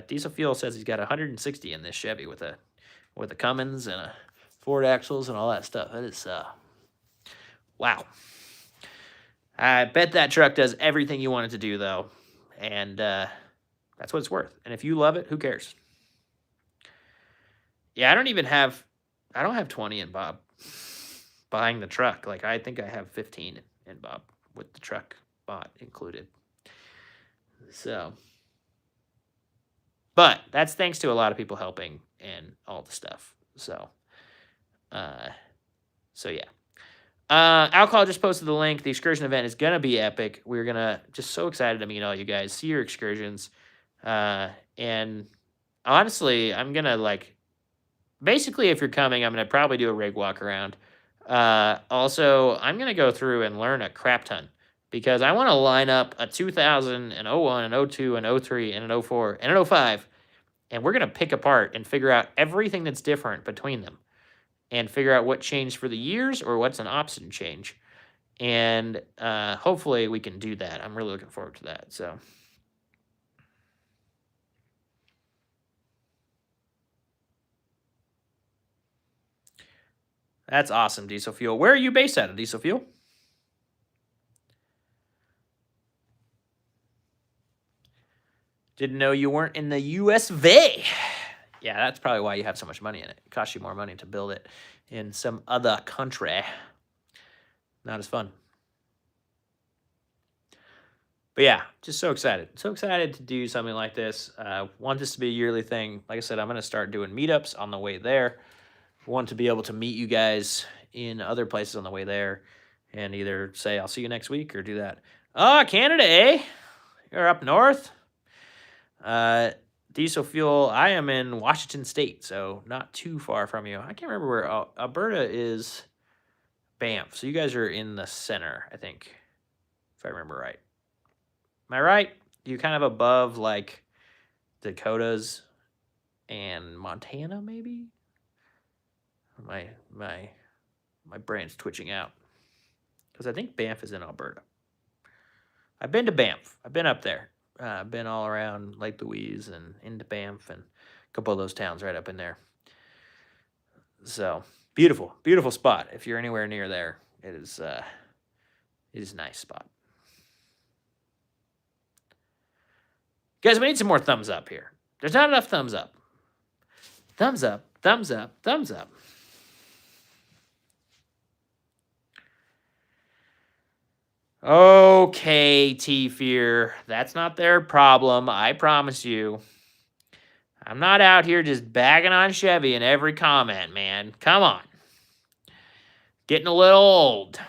Diesel fuel says he's got 160 in this Chevy with a Cummins and a Ford axles and all that stuff. That is wow. I bet that truck does everything you want it to do, though, and that's what it's worth. And if you love it, who cares? Yeah, I don't have 20 in Bob buying the truck. Like, I think I have 15 in Bob with the truck bought included. So, but that's thanks to a lot of people helping and all the stuff. So, yeah. Alcohol just posted the link. The excursion event is gonna be epic. We're gonna just so excited to meet all you guys, see your excursions, and honestly, I'm gonna basically, if you're coming, I'm gonna probably do a rig walk around. Also, I'm gonna go through and learn a crap ton because I want to line up a 2000, an 01, an 02, an 03, and an 04, and an 05, and we're gonna pick apart and figure out everything that's different between them, and figure out what changed for the years or what's an opposite change. And hopefully we can do that. I'm really looking forward to that. So. That's awesome, Diesel Fuel. Where are you based out of, Diesel Fuel? Didn't know you weren't in the US of A. Yeah, that's probably why you have so much money in it. It costs you more money to build it in some other country. Not as fun. But yeah, just so excited. So excited to do something like this. Want this to be a yearly thing. Like I said, I'm going to start doing meetups on the way there. Want to be able to meet you guys in other places on the way there and either say, I'll see you next week or do that. Oh, Canada, eh? You're up north. Diesel Fuel, I am in Washington State, so not too far from you. I can't remember where Alberta is. Banff. So you guys are in the center, I think, if I remember right. Am I right? You kind of above like Dakotas and Montana, maybe? My brain's twitching out because I think Banff is in Alberta. I've been to Banff. I've been up there. I've been all around Lake Louise and into Banff and a couple of those towns right up in there. So beautiful, beautiful spot. If you're anywhere near there, it is a nice spot. Guys, we need some more thumbs up here. There's not enough thumbs up. Thumbs up, thumbs up, thumbs up. Okay, T-Fear. That's not their problem, I promise you. I'm not out here just bagging on Chevy in every comment, man. Come on. Getting a little old.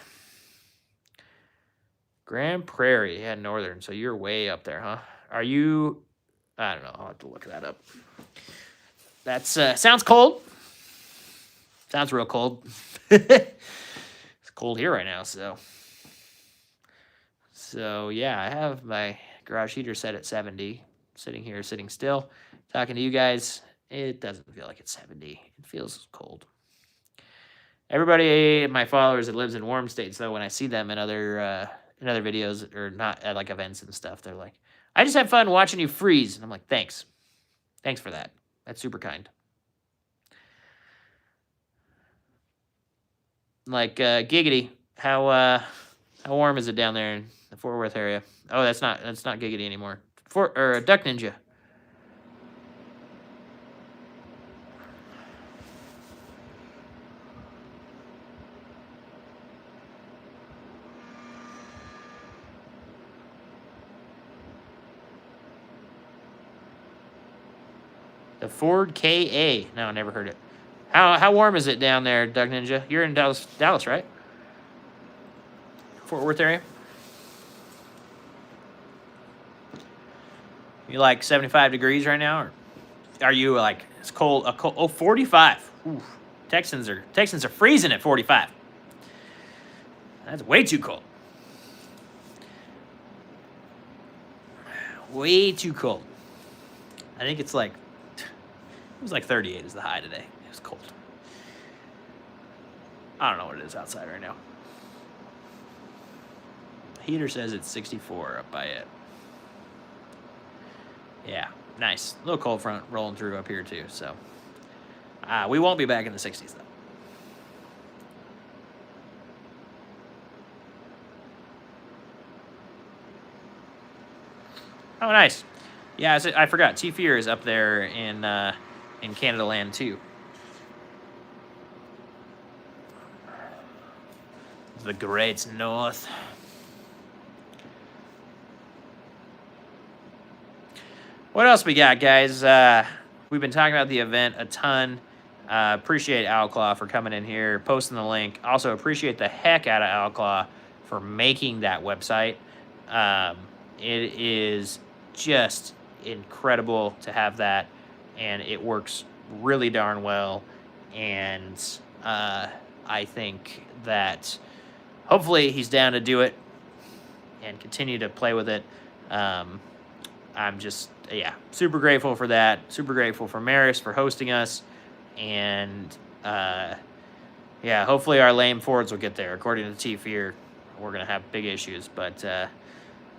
Grand Prairie, yeah, northern, so you're way up there, huh? Are you, I don't know, I'll have to look that up. That's, sounds cold. Sounds real cold. It's cold here right now, so. So, yeah, I have my garage heater set at 70. Sitting here, sitting still, talking to you guys. It doesn't feel like it's 70. It feels cold. Everybody, my followers that lives in warm states, though, when I see them in other videos or not at like events and stuff, they're like, "I just had fun watching you freeze," and I'm like, "Thanks, thanks for that. That's super kind." Like Giggity, how warm is it down there in the Fort Worth area? Oh, that's not Giggity anymore. Duck Ninja. The Ford KA. No, I never heard it. How warm is it down there, Duck Ninja? You're in Dallas, right? Fort Worth area. You like 75 degrees right now, or are you like it's cold? Oh, 45. Oof. Texans are freezing at 45. That's way too cold. Way too cold. I think it was like 38 is the high today. It was cold. I don't know what it is outside right now. Heater says it's 64 up by it. Yeah, nice. A little cold front rolling through up here too. So we won't be back in the 60s though. Oh, nice. Yeah, I forgot. T-Fear is up there in Canada land too. The Great North. What else we got, guys? We've been talking about the event a ton. Appreciate Owlclaw for coming in here, posting the link. Also appreciate the heck out of Owlclaw for making that website. It is just incredible to have that, and it works really darn well. And I think that hopefully he's down to do it and continue to play with it. I'm just, super grateful for that. Super grateful for Maris for hosting us. And, hopefully our lame Fords will get there. According to T-Fear, we're going to have big issues. But I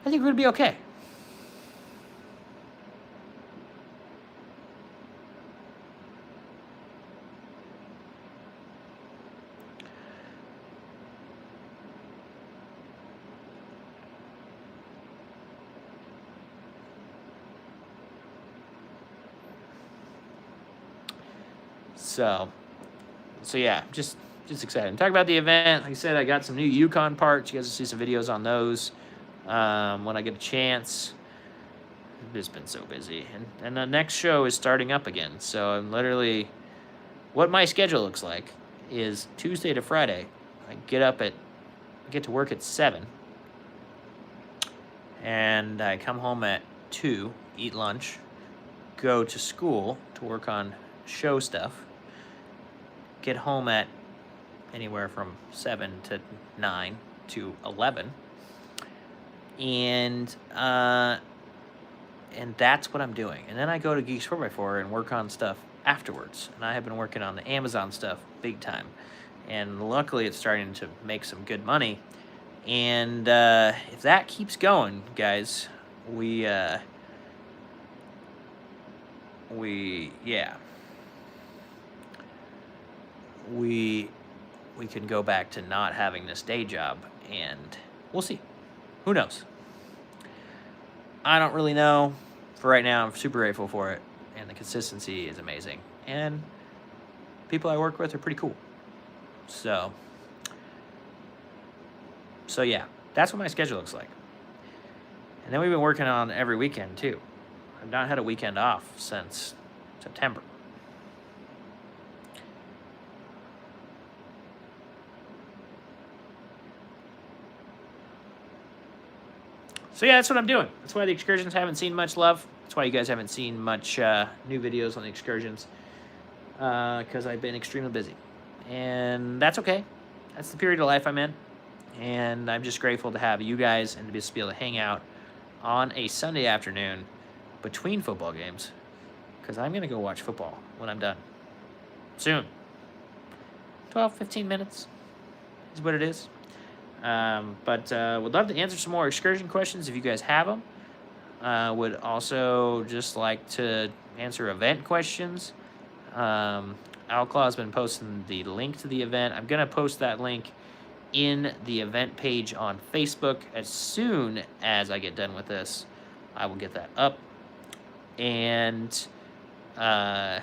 think we're going to be okay. So yeah, just excited. Talk about the event. Like I said, I got some new Yukon parts. You guys will see some videos on those when I get a chance. I've just been so busy. And the next show is starting up again. So I'm literally, what my schedule looks like is Tuesday to Friday. I get to work at 7. And I come home at 2, eat lunch, go to school to work on show stuff, get home at anywhere from 7 to 9 to 11, and that's what I'm doing. And then I go to Geeks 4x4 and work on stuff afterwards. And I have been working on the Amazon stuff big time, and luckily it's starting to make some good money. And if that keeps going, guys, we can go back to not having this day job, and we'll see. Who knows? I don't really know. For right now, I'm super grateful for it, and the consistency is amazing. And people I work with are pretty cool. So yeah, that's what my schedule looks like. And then we've been working on every weekend, too. I've not had a weekend off since September. So yeah, that's what I'm doing. That's why the excursions haven't seen much love. That's why you guys haven't seen much new videos on the excursions, because I've been extremely busy. And that's okay. That's the period of life I'm in. And I'm just grateful to have you guys and to just be able to hang out on a Sunday afternoon between football games, because I'm going to go watch football when I'm done. Soon. 12, 15 minutes is what it is. But would love to answer some more excursion questions if you guys have them. Would also just like to answer event questions. Outclaw's been posting the link to the event. I'm going to post that link in the event page on Facebook as soon as I get done with this. I will get that up. And then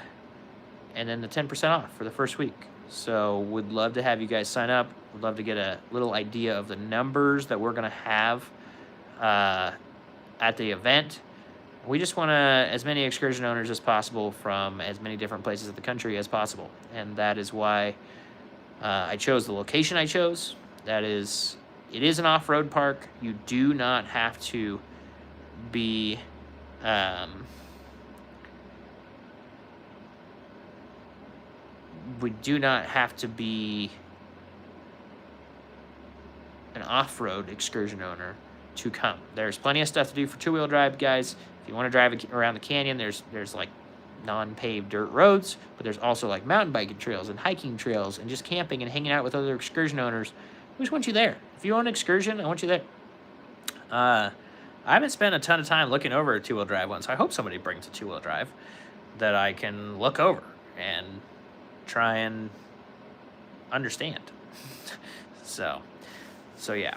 the 10% off for the first week. So would love to have you guys sign up. Would love to get a little idea of the numbers that we're going to have at the event. We just want as many excursion owners as possible from as many different places of the country as possible. And that is why I chose the location I chose. It is an off-road park. You do not have to be we do not have to be an off-road excursion owner to come. There's plenty of stuff to do for two-wheel drive, guys. If you want to drive around the canyon, there's like non-paved dirt roads, but there's also like mountain biking trails and hiking trails and just camping and hanging out with other excursion owners. We just want you there. If you own an excursion, I want you there. I haven't spent a ton of time looking over a two-wheel drive one, so I hope somebody brings a two-wheel drive that I can look over and try and understand. So yeah.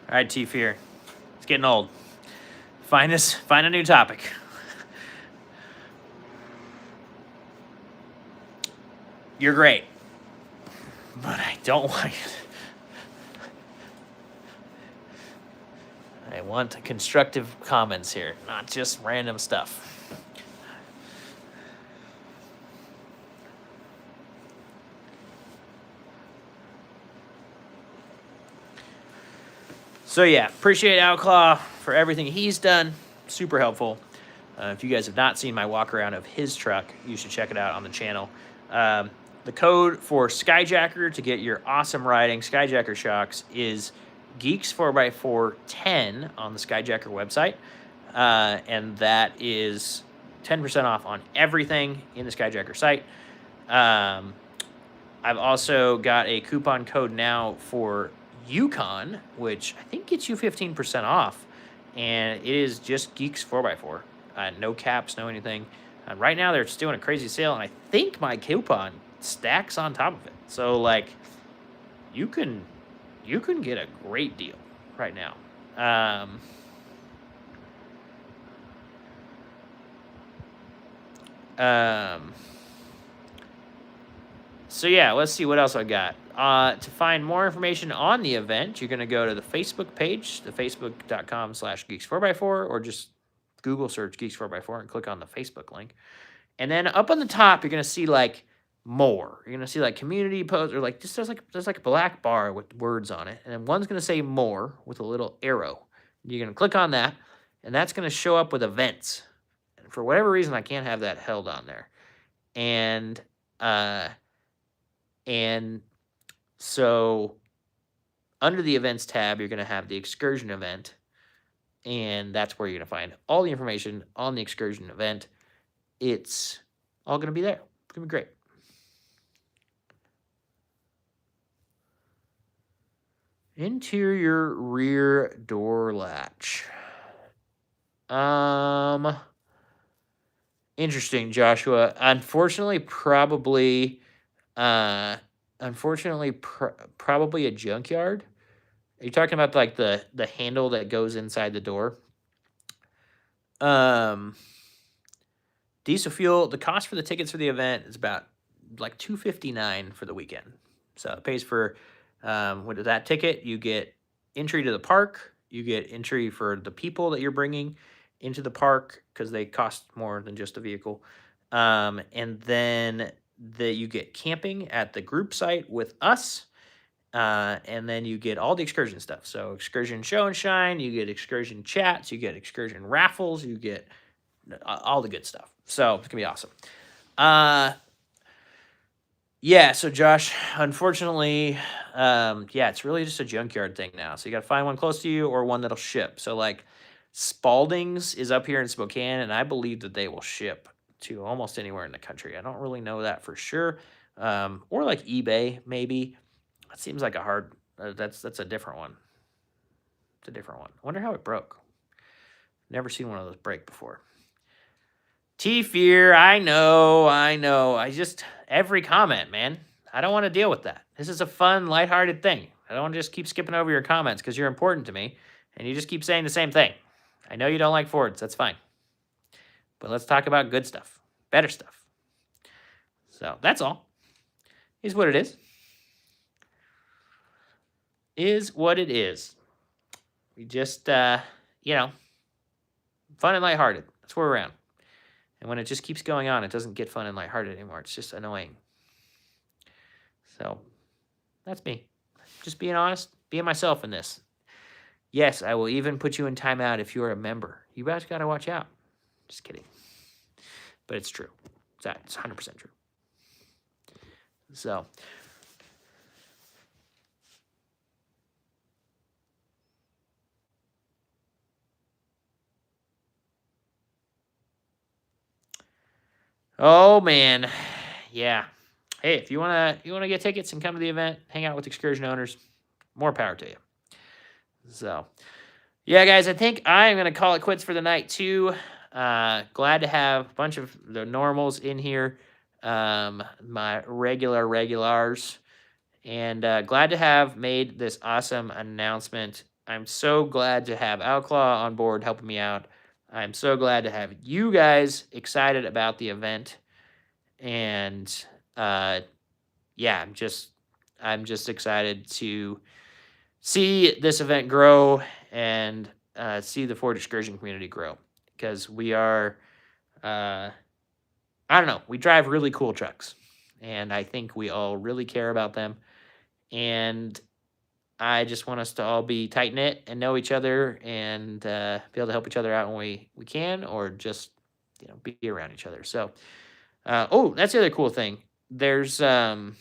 All right, T-Fear. It's getting old. Find a new topic. You're great. But I don't like it. I want constructive comments here, not just random stuff. So yeah, appreciate Outclaw for everything he's done. Super helpful. If you guys have not seen my walk around of his truck, you should check it out on the channel. The code for Skyjacker to get your awesome riding Skyjacker shocks is Geeks4x410 on the Skyjacker website. And that is 10% off on everything in the Skyjacker site. I've also got a coupon code now for Yukon, which I think gets you 15% off. And it is just Geeks4x4. No caps, no anything. Right now, they're just doing a crazy sale, and I think my coupon stacks on top of it. So, like, you can get a great deal right now. So, yeah, let's see what else I got. To find more information on the event, you're going to go to the Facebook page, the facebook.com/geeks4x4, or just Google search Geeks4x4 and click on the Facebook link. And then up on the top, you're going to see, like, more. You're going to see, like, community posts, or, like, just there's like a black bar with words on it. And then one's going to say more with a little arrow. You're going to click on that, and that's going to show up with events. And for whatever reason, I can't have that held on there. And so under the events tab, you're going to have the excursion event. And that's where you're going to find all the information on the excursion event. It's all going to be there. It's going to be great. Interior rear door latch. Interesting, Joshua. Unfortunately, probably a junkyard. Are you talking about like the handle that goes inside the door? Diesel fuel, the cost for the tickets for the event is about like $259 for the weekend. So it pays for with that ticket, you get entry to the park, you get entry for the people that you're bringing into the park because they cost more than just a vehicle. And then you get camping at the group site with us. And then you get all the excursion stuff. So excursion show and shine, you get excursion chats, you get excursion raffles, you get all the good stuff. So it's going to be awesome. Yeah, so Josh, unfortunately, it's really just a junkyard thing now. So you got to find one close to you or one that'll ship. So like Spalding's is up here in Spokane, and I believe that they will ship to almost anywhere in the country. I don't really know that for sure. Or like eBay, maybe. That seems like a hard, that's a different one. It's a different one. I wonder how it broke. Never seen one of those break before. T-Fear, I know. Every comment, man. I don't want to deal with that. This is a fun, lighthearted thing. I don't want to just keep skipping over your comments because you're important to me, and you just keep saying the same thing. I know you don't like Fords. That's fine. But let's talk about good stuff, better stuff. So that's all. Is what it is. Is what it is. We just, fun and lighthearted. That's where we're at. And when it just keeps going on, it doesn't get fun and lighthearted anymore. It's just annoying. So that's me. Just being honest, being myself in this. Yes, I will even put you in timeout if you're a member. You guys got to watch out. Just kidding. But it's true. It's 100% true. So. Oh, man. Yeah. Hey, if you wanna get tickets and come to the event, hang out with Excursion owners, more power to you. So, yeah, guys, I think I'm going to call it quits for the night, too. Glad to have a bunch of the normals in here, my regulars, and glad to have made this awesome announcement. I'm so glad to have Outclaw on board helping me out. I'm so glad to have you guys excited about the event. And, yeah, I'm just excited to see this event grow and see the Ford Excursion community grow. Because we are, I don't know, we drive really cool trucks. And I think we all really care about them. And I just want us to all be tight-knit and know each other and be able to help each other out when we can, or just, be around each other. So, that's the other cool thing. There's a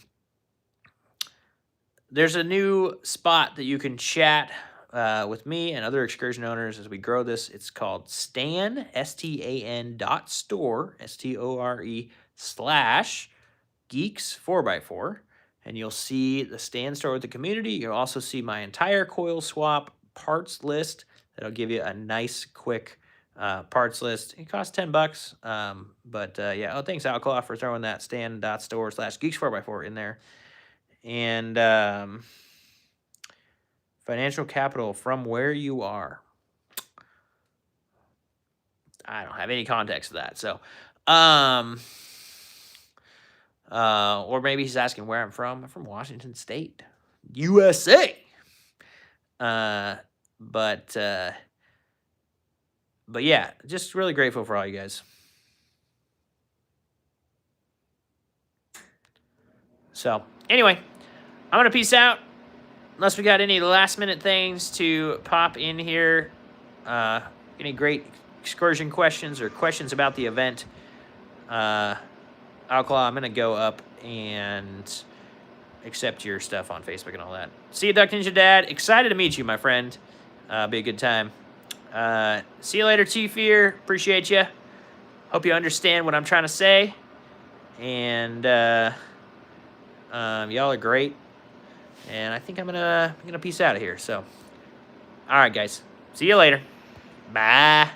new spot that you can chat with me and other Excursion owners as we grow this. It's called Stan, STAN.store, STORE/Geeks 4x4. And you'll see the Stan store with the community. You'll also see my entire coil swap parts list. That'll give you a nice, quick parts list. It costs $10. Yeah. Oh, thanks, Outclaw, for throwing that Stan.store/Geeks 4x4 in there. And financial capital from where you are. I don't have any context to that. So, or maybe he's asking where I'm from. I'm from Washington State, USA. But yeah, just really grateful for all you guys. So anyway, I'm gonna peace out. Unless we got any last minute things to pop in here, any great excursion questions or questions about the event, Outclaw, I'm going to go up and accept your stuff on Facebook and all that. See you, Duck Ninja Dad. Excited to meet you, my friend. Be a good time. See you later, T-Fear. Appreciate you. Hope you understand what I'm trying to say. And y'all are great. And I think I'm gonna peace out of here. So, all right, guys. See you later. Bye.